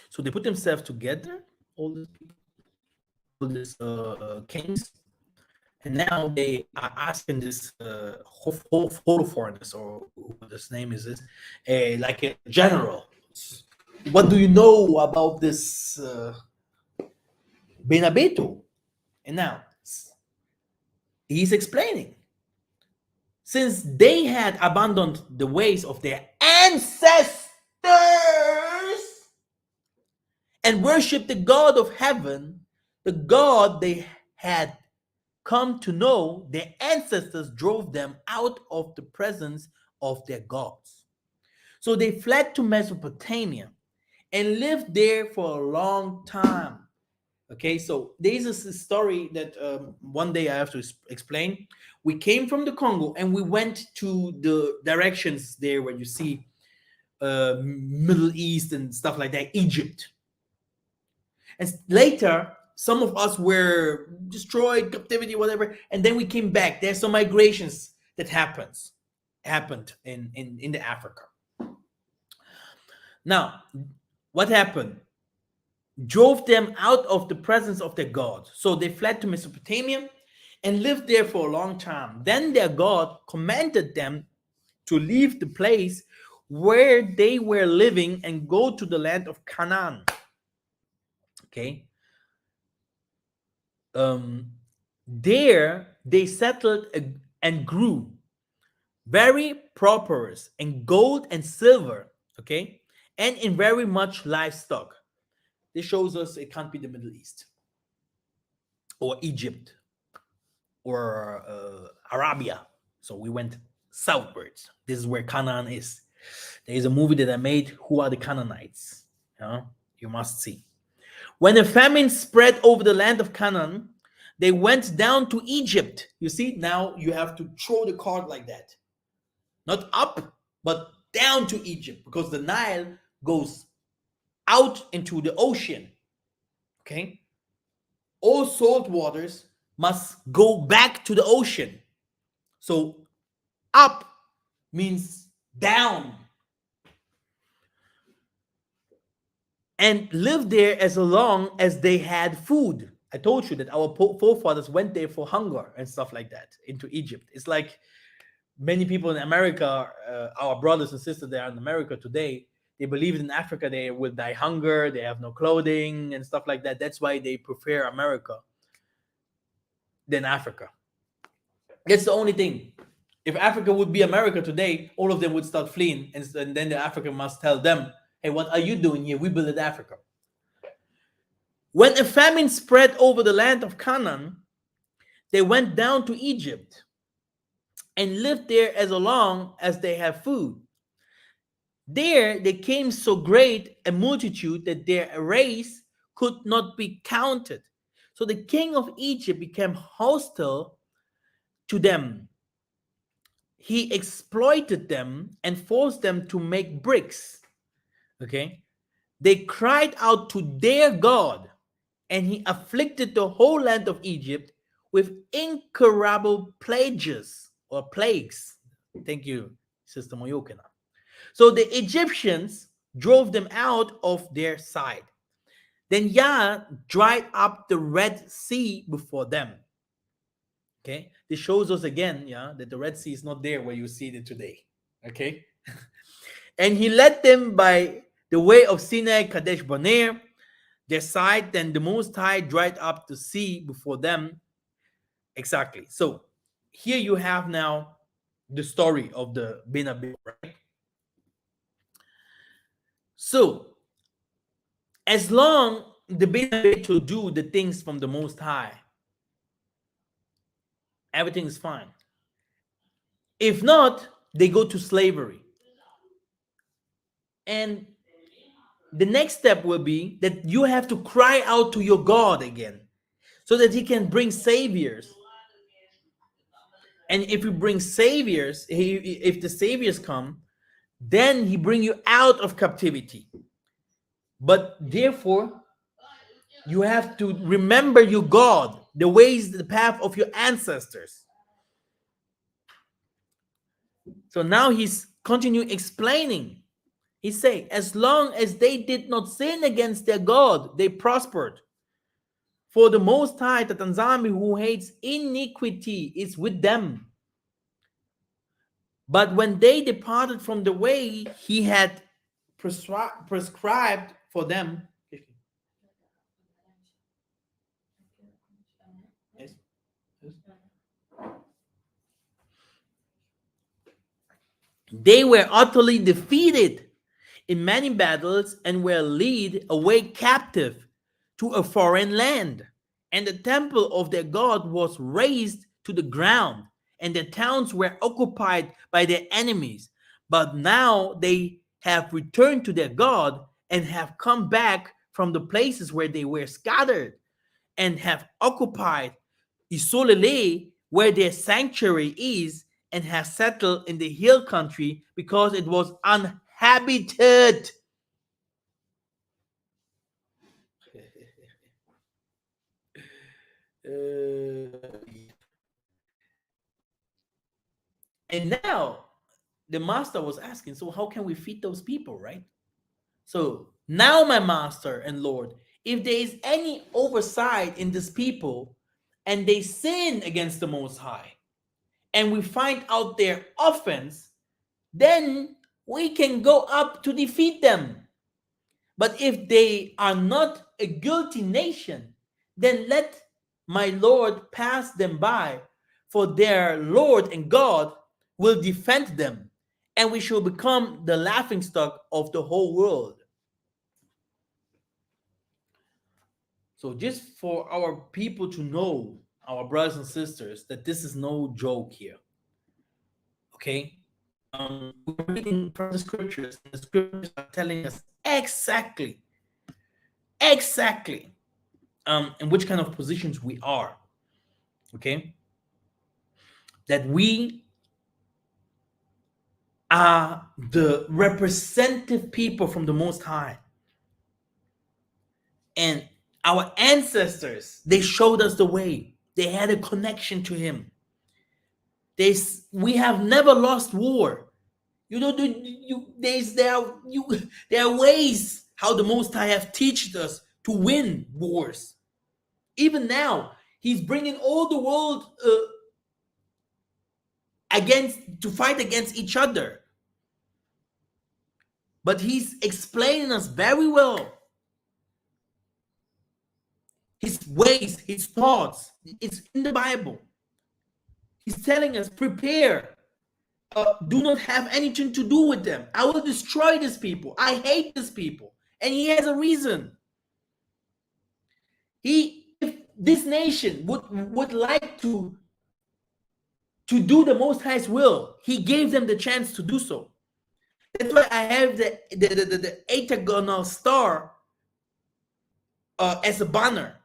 So they put themselves together, all these people, all these kings, and now they are asking this Holofernes, or what his name is, this, like a general. What do you know about this Benabeto? And now he's explaining. Since they had abandoned the ways of their ancestors and worshiped the God of heaven, the God they had come to know, their ancestors drove them out of the presence of their gods. So they fled to Mesopotamia and lived there for a long time. Okay, so this is a story that one day I have to explain. We came from the Congo and we went to the directions there where you see Middle East and stuff like that, Egypt. And later, some of us were destroyed, captivity, whatever, and then we came back. There's some migrations that happened in the Africa. Now, what happened? Drove them out of the presence of their God. So they fled to Mesopotamia and lived there for a long time. Then their God commanded them to leave the place where they were living and go to the land of Canaan. Okay. There they settled and grew very prosperous in gold and silver, okay, and in very much livestock. This shows us it can't be the Middle East or Egypt or Arabia. So we went southwards. This is where Canaan is. There is a movie that I made, Who Are the Canaanites? You must see. When a famine spread over the land of Canaan, they went down to Egypt. You see, now you have to throw the card like that. Not up, but down to Egypt, because the Nile goes out into the ocean. Okay? All salt waters must go back to the ocean. So up means down. And live there as long as they had food. I told you that our forefathers went there for hunger and stuff like that into Egypt. It's like many people in America, our brothers and sisters there in America today, they believe in Africa they will die hunger, they have no clothing and stuff like that. That's why they prefer America than Africa. That's the only thing. If Africa would be America today, all of them would start fleeing, and then the African must tell them, hey, what are you doing here? We built Africa. When a famine spread over the land of Canaan, they went down to Egypt and lived there as long as they had food. There they came so great a multitude that their race could not be counted. So the king of Egypt became hostile to them. He exploited them and forced them to make bricks. Okay? They cried out to their God, and he afflicted the whole land of Egypt with incurable plagues or plagues. Thank you, Sister Moyokena. So the Egyptians drove them out of their sight. Then Yah dried up the Red Sea before them. Okay, this shows us again, that the Red Sea is not there where you see it today. Okay, and he led them by the way of Sinai, Kadesh Barnea, their side. Then the Most High dried up the sea before them. Exactly. So here you have now the story of the Bina, right? So as long the Bina to do the things from the Most High, everything is fine. If not, they go to slavery. And the next step will be that you have to cry out to your God again so that he can bring saviors. And if you bring saviors, if the saviors come, then he bring you out of captivity. But therefore, you have to remember your God, the ways, the path of your ancestors. So now he's continue explaining. He say, as long as they did not sin against their God, they prospered. For the Most High, the Tanzami who hates iniquity is with them. But when they departed from the way he had prescribed for them, they were utterly defeated in many battles and were led away captive to a foreign land. And the temple of their God was razed to the ground, and their towns were occupied by their enemies. But now they have returned to their God and have come back from the places where they were scattered and have occupied Isolele, where their sanctuary is, and have settled in the hill country because it was uninhabited. And now the master was asking, so how can we feed those people, right? So now, my master and Lord, if there is any oversight in this people and they sin against the Most High, and we find out their offense, then we can go up to defeat them. But if they are not a guilty nation, then let my Lord pass them by, for their Lord and God will defend them, and we shall become the laughingstock of the whole world. So just for our people to know, our brothers and sisters, that this is no joke here. Okay, we're reading from the scriptures, and the scriptures are telling us exactly, in which kind of positions we are. Okay, that we are the representative people from the Most High, and our ancestors, they showed us the way. They had a connection to Him. We have never lost war. You know, there are ways how the Most High have taught us to win wars. Even now, He's bringing all the world to fight against each other. But He's explaining us very well His ways, His thoughts. It's in the Bible. He's telling us, prepare. Do not have anything to do with them. I will destroy these people. I hate these people. And He has a reason. If this nation would like to do the Most High's will, He gave them the chance to do so. That's why I have the hexagonal star as a banner.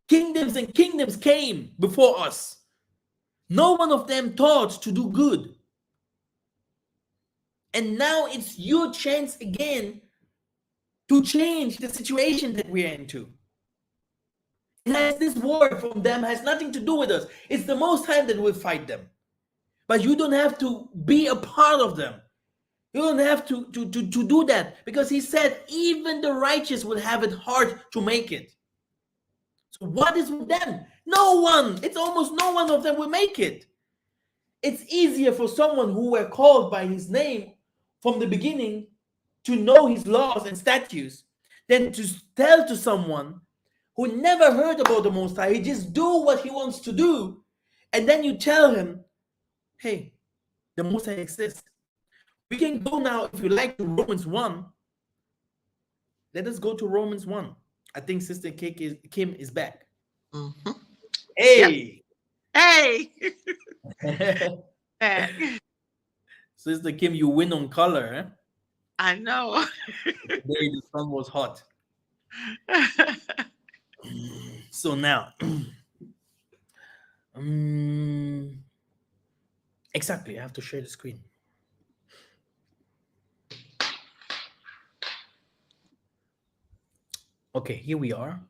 Kingdoms and kingdoms came before us. No one of them thought to do good. And now it's your chance again to change the situation that we're into. This war from them has nothing to do with us. It's the Most High that will fight them. But you don't have to be a part of them. You don't have to do that, because He said even the righteous will have it hard to make it. So what is with them? No one. It's almost no one of them will make it. It's easier for someone who were called by His name from the beginning to know His laws and statutes than to tell to someone who never heard about the Most High. He just do what he wants to do, and then you tell him, hey, the Most High exists. We can go now, if you like, to Romans 1. Let us go to Romans 1. I think Sister Kim is back. Mm-hmm. Hey! Yep. Hey! Back. Sister Kim, you win on color, huh? I know. Today the sun was hot. So now, exactly, I have to share the screen. Okay, here we are.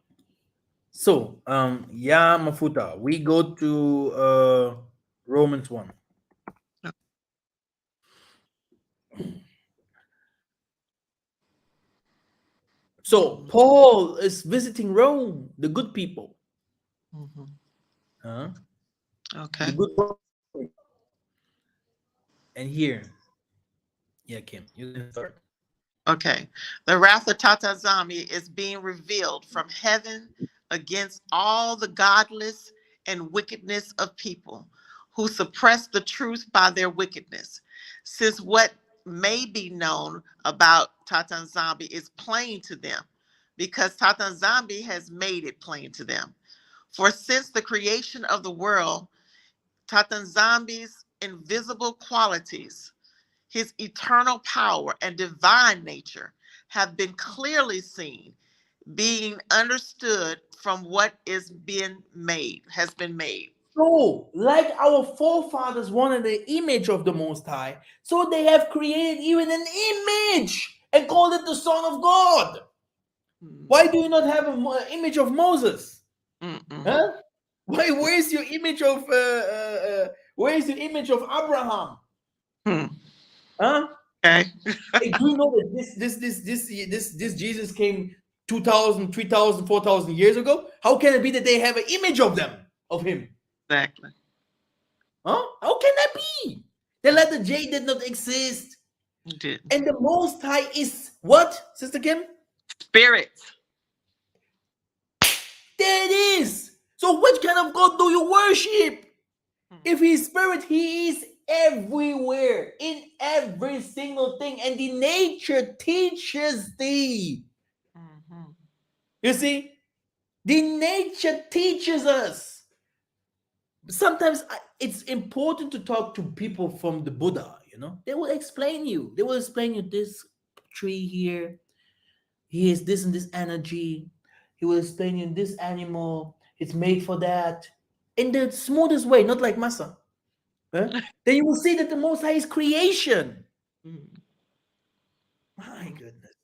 So, Mafuta, we go to Romans 1. So, Paul is visiting Rome, the good people. Mm-hmm. Huh? Okay. The good people. And here, Kim, you can start. Okay. The wrath of Tatazami is being revealed from heaven against all the godless and wickedness of people who suppress the truth by their wickedness. Since what may be known about Tatanzambi is plain to them, because Tatanzambi has made it plain to them. For since the creation of the world, Tatanzambi's invisible qualities, His eternal power and divine nature have been clearly seen, being understood from what has been made. So, like our forefathers wanted the image of the Most High, so they have created even an image and called it the Son of God. Why do you not have an image of Moses? Huh? Where's your image of where's your image of Abraham? Huh? Okay. Hey, do you know that this Jesus came 2,000, 3,000, 4,000 years ago? How can it be that they have an image of him? Exactly. Huh? How can that be? The letter J did not exist. And the Most High is what, Sister Kim? Spirit. There it is. So which kind of God do you worship? If He's Spirit, He is everywhere, in every single thing, and the nature teaches thee. You see, the nature teaches us. sometimes it's important to talk to people from the Buddha, you know. They will explain you. They will explain you this tree here. Here's this and this energy. He will explain you this animal. It's made for that. In the smoothest way, not like Massa. Huh? Then you will see that the Most High is creation. Mm. My goodness.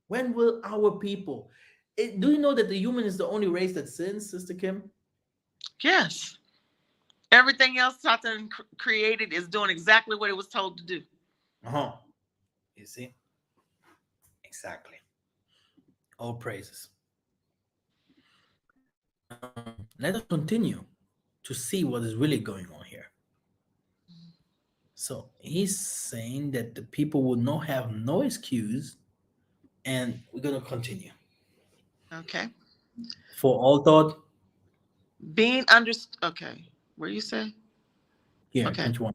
When will our people? Do you know that the human is the only race that sins, Sister Kim? Yes. Everything else Satan created is doing exactly what it was told to do. Uh-huh. You see? Exactly. All praises. Let us continue to see what is really going on here. So he's saying that the people will not have no excuse, and we're going to continue. Okay. For all thought, Being understood. Okay. Where you say? here, Okay. 21.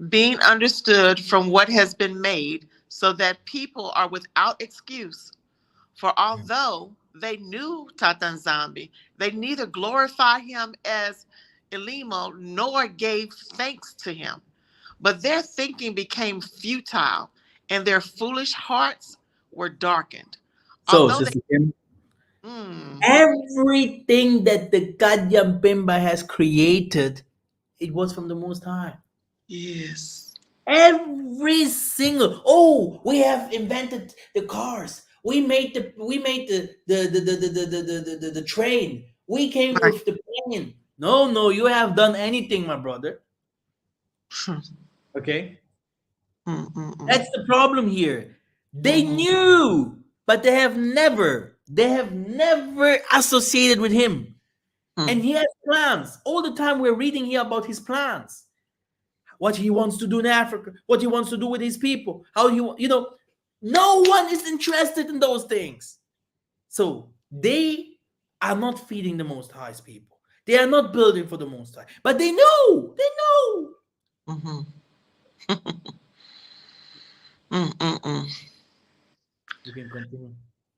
Being understood from what has been made, so that people are without excuse. For although they knew Tatan Zambi, they neither glorified him as Elimo nor gave thanks to him. But their thinking became futile, and their foolish hearts were darkened. So, Although they, Sister Kim, mm, everything that the Kadyam Pimba has created, it was from the Most High. yes, Every single, oh, we have invented the cars. We made the train. We came right. with the plane. No, no, you have done anything, my brother. Okay. Mm, mm, mm, That's the problem here. They mhm, knew, but they have never associated with him. And mm, he has plans. All the time we're reading here about his plans. What he wants to do in Africa, what he wants to do with his people, how no one is interested in those things. So they are not feeding the Most High's people. They are not building for the Most High, but they know. mhm, mm, mm, mm. You can continue.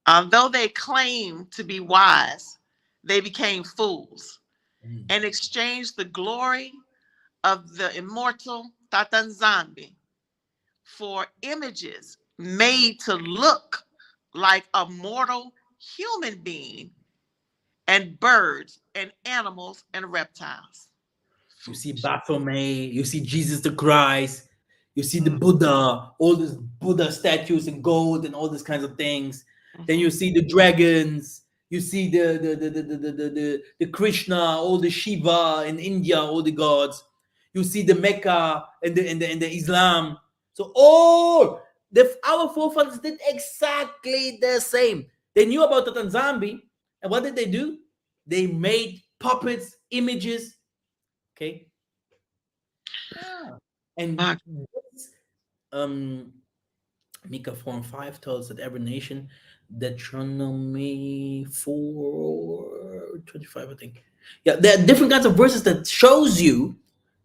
Although they claimed to be wise, they became fools Mm. and exchanged the glory of the immortal Tatanzambi for images made to look like a mortal human being and birds and animals and reptiles. You see Foolish. Baphomet, you see Jesus the Christ, you see the Mm, Buddha, all these Buddha statues in gold and all these kinds of things. Then you mhm, see the dragons, you see the Krishna, all the Shiva in India, all the gods. You see the Mecca and the Islam. So all our forefathers did exactly the same. They knew about the Tanzambi, and what did they do? They made puppets, images. Okay, yeah. And uh, this, um, Micah 4 and 5 tells that every nation, Deuteronomy 4:25, I think. Yeah, there are different kinds of verses that shows you,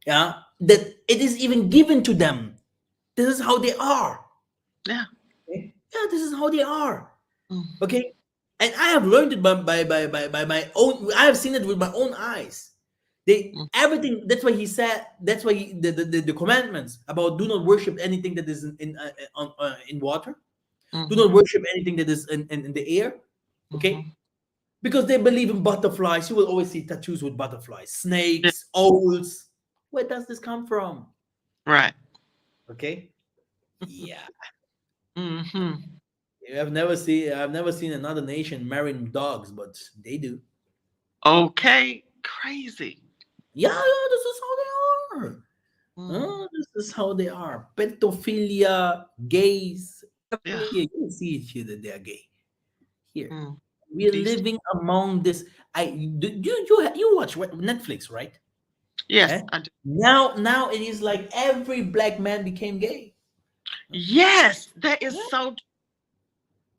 yeah, that it is even given to them. This is how they are. yeah. Okay? Yeah, this is how they are. Mm, Okay. And I have learned it by my own. I have seen it with my own eyes. They mm, everything. That's why he said. That's why the commandments about do not worship anything that is in water. Do not mhm, worship anything that is in the air. Okay, mhm. because they believe in butterflies. You will always see tattoos with butterflies, Yeah, snakes, owls. Where does this come from? right. Okay, yeah. Hmm. I've never seen another nation marrying dogs, but they do. Okay. Crazy. Yeah, yeah, this is how they are. Mm, Oh, this is how they are. Pedophilia, gays, yeah. everywhere. You can see it here that they are gay. Here, Mm, we are these. living among this. You watch Netflix, right? Yes, Eh? I do. Now it is like every black man became gay. Yes, that is Yeah, so.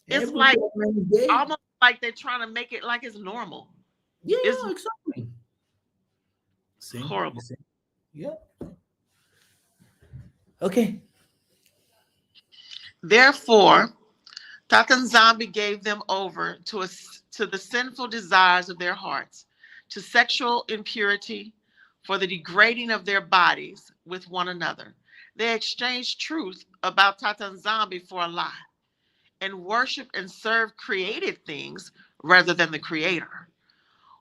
It's every like black man is gay. almost like they're trying to make it like it's normal. Yeah, It's yeah, exactly. See, you horrible. see. Yeah. Okay. Therefore, Tatan Zombie gave them over to the sinful desires of their hearts, to sexual impurity, for the degrading of their bodies with one another. They exchange truth about Tatanzambi for a lie and worship and serve created things rather than the creator,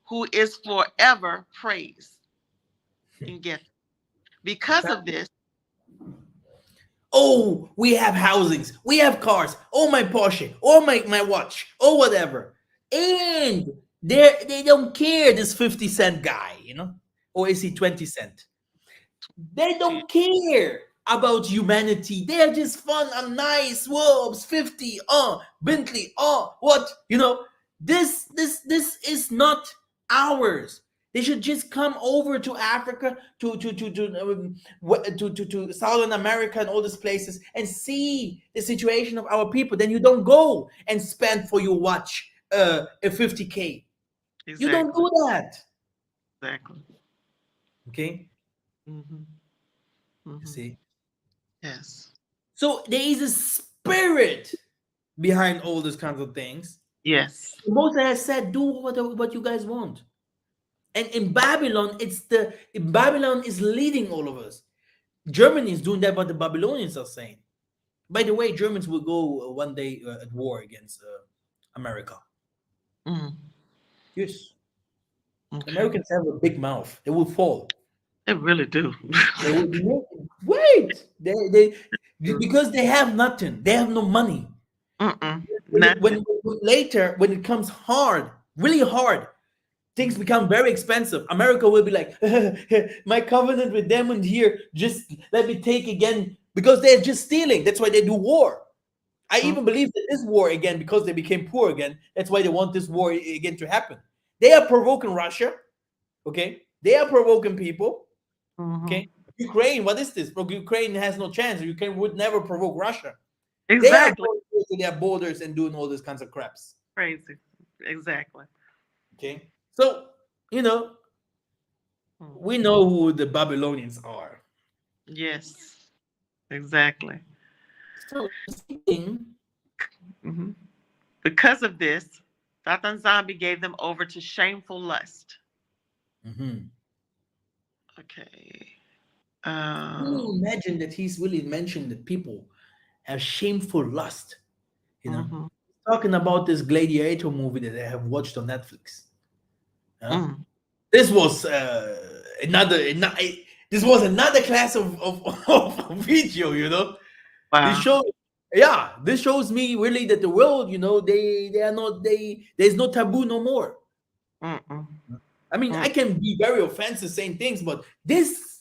who is forever praised. You get because of this. Oh, we have housings, we have cars, oh my Porsche, oh my watch, oh whatever. And they don't care, this 50 cent guy, or is he 20 cent? They don't care about humanity. They're just fun and nice. Wolves, 50, Bentley, what? This is not ours. They should just come over to Africa, to Southern America and all these places and see the situation of our people. Then you don't go and spend for your watch a 50K. Exactly. You don't do that. Exactly. Okay. Mm-hmm. Mm-hmm. See? Yes. So there is a spirit behind all these kinds of things. Yes. Moses has said, do what you guys want. And in Babylon, Babylon is leading all of us. Germany is doing that, but the Babylonians are saying. By the way, Germans will go one day at war against America. Mm. Yes. Okay. Americans have a big mouth. They will fall. They really do. They will be naked. Wait. They because they have nothing. They have no money. When later, when it comes hard, really hard, things become very expensive. America will be like, my covenant with them and here, just let me take again, because they're just stealing. That's why they do war. I even believe that this war again, because they became poor again, that's why they want this war again to happen. They are provoking Russia. Okay. They are provoking people. Okay. Ukraine, what is this? Ukraine has no chance. Ukraine would never provoke Russia. Exactly. They are going to their borders and doing all this kinds of craps. Crazy. Exactly. Okay. So, we know who the Babylonians are. Yes. Exactly. So, because of this, Satan Zombie gave them over to shameful lust. Okay. Can you imagine that he's really mentioned that people have shameful lust? Talking about this Gladiator movie that I have watched on Netflix. This was another class of video. Wow. This shows me really that the world, there's no taboo no more. I mean, I can be very offensive saying things, but this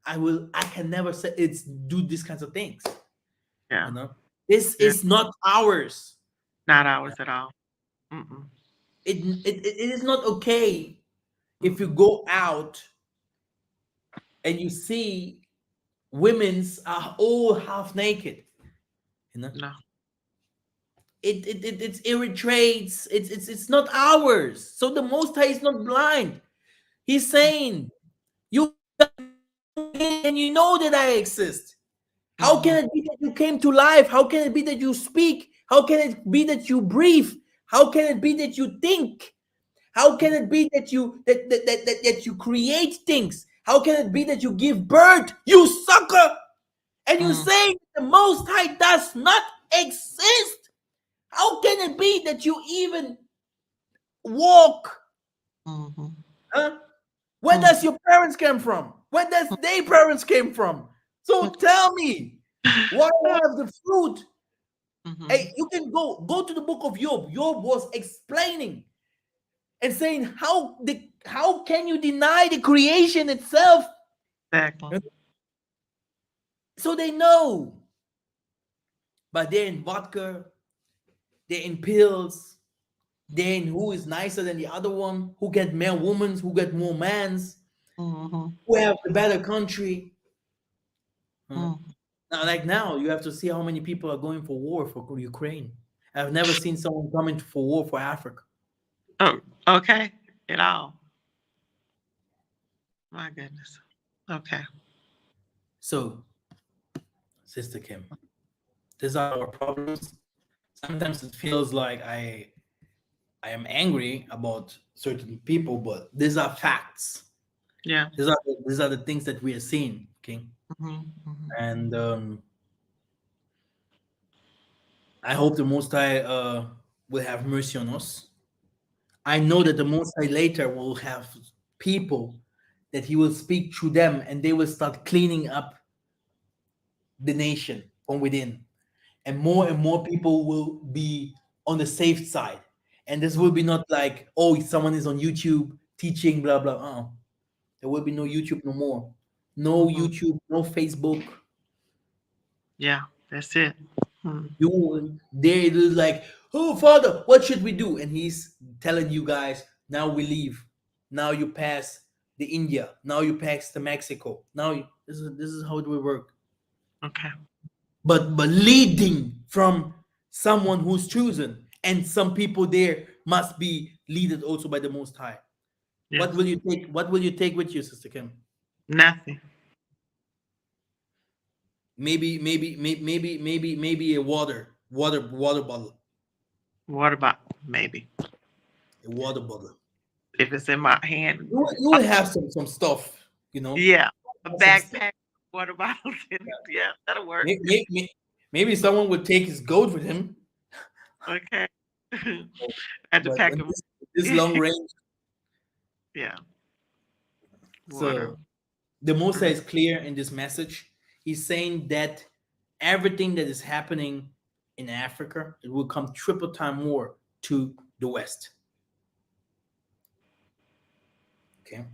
I can never say it's do these kinds of things. Yeah. This is not ours. Not ours at all. It is not okay if you go out and you see women's are all half naked. No. It irritates. It's not ours. So the Most High is not blind. He's saying, you and you know that I exist. How can it be that you came to life? How can it be that you speak? How can it be that you breathe? How can it be that you think? How can it be that you create things? How can it be that you give birth, you sucker? And you say the Most High does not exist? How can it be that you even walk? Huh? Where does your parents come from? Where does their parents came from? So tell me, why have the fruit? Hey, you can go to the book of Job. Job was explaining and saying, how can you deny the creation itself? Exactly. So they know. But they're in vodka, they're in pills, they're in who is nicer than the other one, who get more women, who get more mans, who have the better country. Now, now you have to see how many people are going for war for Ukraine. I've never seen someone coming for war for Africa. Oh, okay. At all. My goodness. Okay. So, Sister Kim, these are our problems. Sometimes it feels like I am angry about certain people, but these are facts. Yeah. These are the things that we are seeing. Okay, Hmm. Hmm. and I hope the Most High will have mercy on us. I know that the Most High later will have people that He will speak through them, and they will start cleaning up the nation from within, and more people will be on the safe side. And this will be not like, oh, someone is on YouTube teaching blah blah. There will be no YouTube no more. No Hmm. YouTube, no Facebook. Yeah, that's it. Mm. You they like, oh Father, what should we do? And he's telling you guys, now we leave. Now you pass the India. Now you pass the Mexico. Now this is how it will work. Okay. But leading from someone who's chosen, and some people there must be leaded also by the Most High. What Yes. will you take? What will you take with you, Sister Kim? Nothing. Maybe a water bottle, Water bottle, maybe. a water bottle. If it's in my hand. You will have some stuff, you know. Yeah. A Some stuff. backpack, water bottles in it. Yeah, that'll work. Maybe someone would take his goat with him, Okay. Had to but pack when them. this long range. Yeah. Water. So the Moses Mm. is clear in this message. He's saying that everything that is happening in Africa, it will come triple time more to the West. Okay.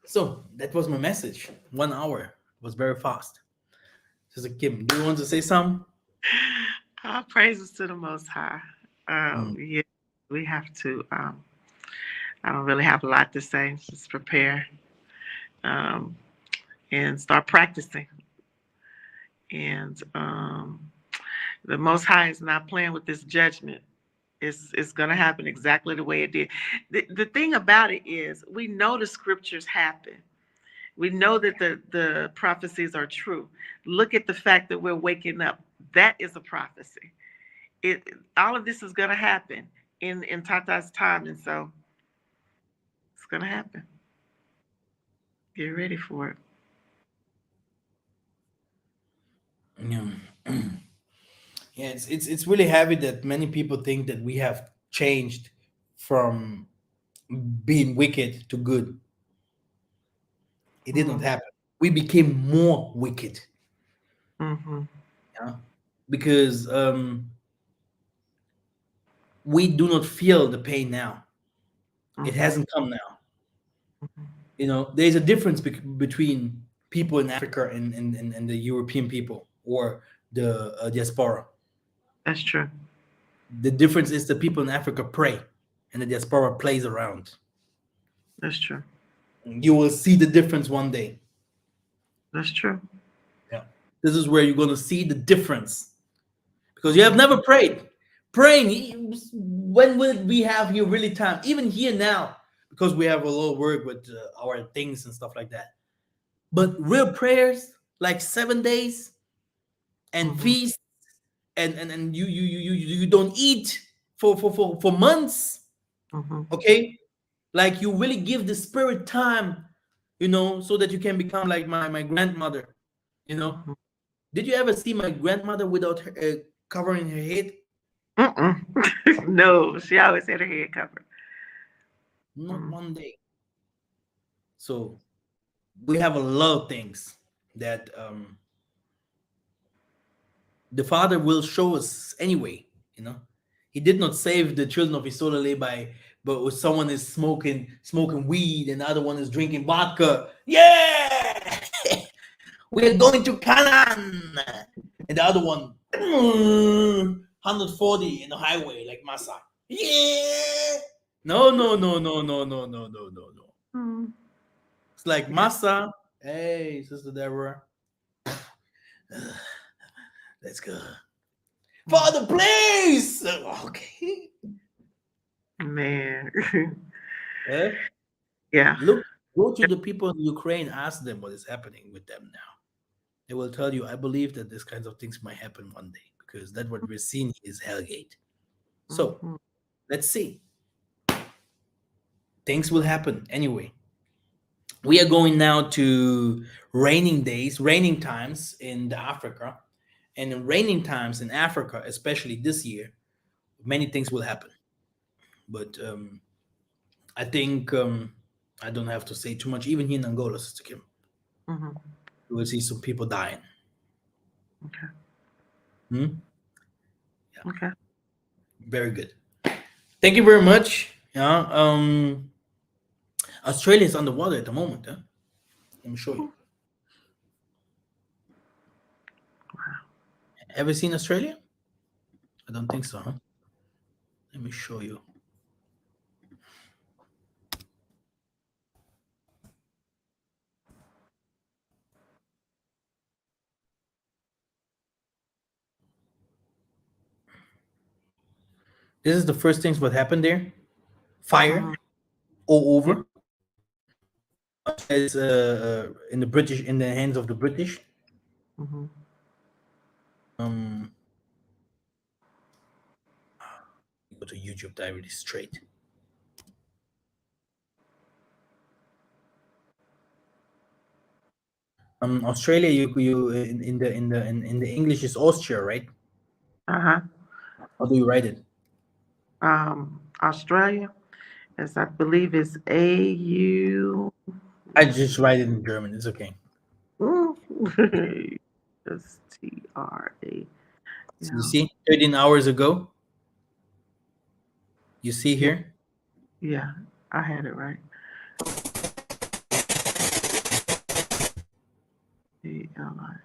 So that was my message. 1 hour. It was very fast. Sister Kim, do you want to say something? All praises to the Most High. Mm. Yeah, we have to. I don't really have a lot to say. Just prepare um, and start practicing. And the Most High is not playing with this judgment. It's going to happen exactly the way it did. The thing about it is, we know the scriptures happen. We know that the prophecies are true. Look at the fact that we're waking up. That is a prophecy. It all of this is going to happen in Tata's time, and so it's going to happen. Get ready for it. Yeah. Yeah, it's really heavy that many people think that we have changed from being wicked to good. It did not Mm-hmm. happen. We became more wicked. Mm-hmm. Yeah, because we do not feel the pain now. It Mm-hmm. hasn't come now. You know, there's a difference between people in Africa and the European people or the diaspora. That's true. The difference is the people in Africa pray, and the diaspora plays around. That's true. You will see the difference one day. That's true. Yeah, this is where you're going to see the difference because you have Mm-hmm. never prayed. Praying, when will we have here really time? Even here now, because we have a lot of work with our things and stuff like that. But real prayers, like 7 days and Mm-hmm. feast, and you don't eat for months. Mm-hmm. Okay, like you really give the spirit time, so that you can become like my grandmother. You know, Mm-hmm. did you ever see my grandmother without her, covering her head? Mm-mm. No, she always had her head covered. Not Mm. one day. So we have a lot of things that the Father will show us anyway. You know, He did not save the children of Israel by, but someone is smoking weed and the other one is drinking vodka. Yeah, we are going to Canaan, and the other one 140 in the highway like Massa. Yeah, no. Mm. It's like Yeah. Massa. Hey, Sister Deborah, let's go. Mm. Father, please. Okay. Man. Eh? Yeah. Look, go to the people in Ukraine, ask them what is happening with them now. They will tell you, I believe that these kinds of things might happen one day because that what we're seeing is Hellgate. So Mm-hmm. let's see. Things will happen anyway. We are going now to raining days, raining times in the Africa, and in raining times in Africa, especially this year, many things will happen. But I think I don't have to say too much. Even here in Angola, Sister Kim, Hmm. you will see some people dying. Okay. Hmm? Okay. Very good. Thank you very much. Yeah. Australia is underwater at the moment. Huh? Let me show you. Ever seen Australia? I don't think so. Huh? Let me show you. This is the first things what happened there. Fire Hmm. all Yeah. over. It's in the British, in the hands of the British. Hmm. Um, go to YouTube directly straight. Australia, you in the English is Austria, right? Uh-huh. How do you write it? Australia, as I believe is AU. I just write it in German. It's okay. STRA. So you Yeah. see, 13 hours ago, you see Yeah. here. Yeah. I had it right. ALI.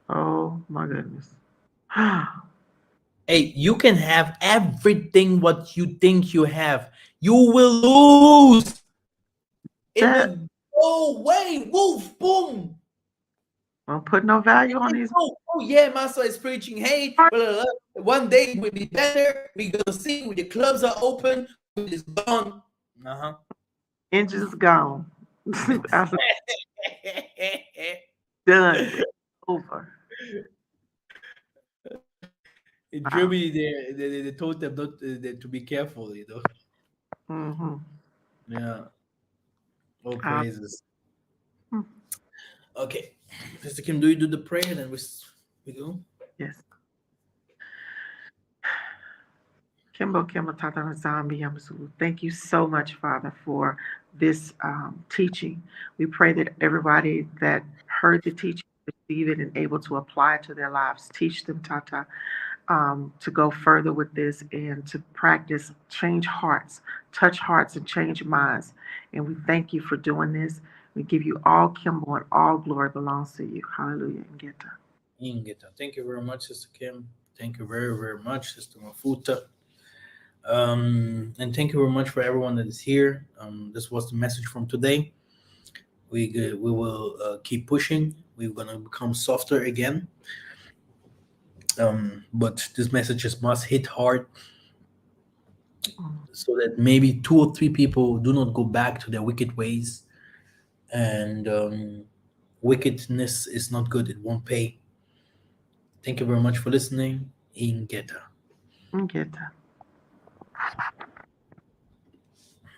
Oh my goodness. Hey, you can have everything what you think you have. You will lose. It That will go away. Woof, boom. don't put no value on these Oh yeah, Massa is preaching. Hey, blah, blah, blah. One day it will be better. We're gonna see when the clubs are open. When it's gone. Uh inches gone. I was huh. done. Over. In Wow. Germany, they told them not to be careful. You know. Mm-hmm. Yeah. All Uh, praises. Okay, Mr. Kim, do you do the prayer? Then we go. yes. Kimbo Kimbo Tata Zombie Yamasu. Thank you so much, Father, for this teaching. We pray that everybody that heard the teaching receive it and able to apply it to their lives. Teach them, Tata, to go further with this and to practice, change hearts, and change minds. And we thank you for doing this. We give you all Kimbo and all glory belongs to you. Hallelujah. And Geta. Ingeta. Thank you very much, Sister Kim. Thank you very, very much, Sister Mafuta. And thank you very much for everyone that is here. This was the message from today. We will keep pushing. We're gonna become softer again. But these messages must hit hard so that maybe two or three people do not go back to their wicked ways. And wickedness is not good. It won't pay. Thank you very much for listening. Ingeta. And Geta.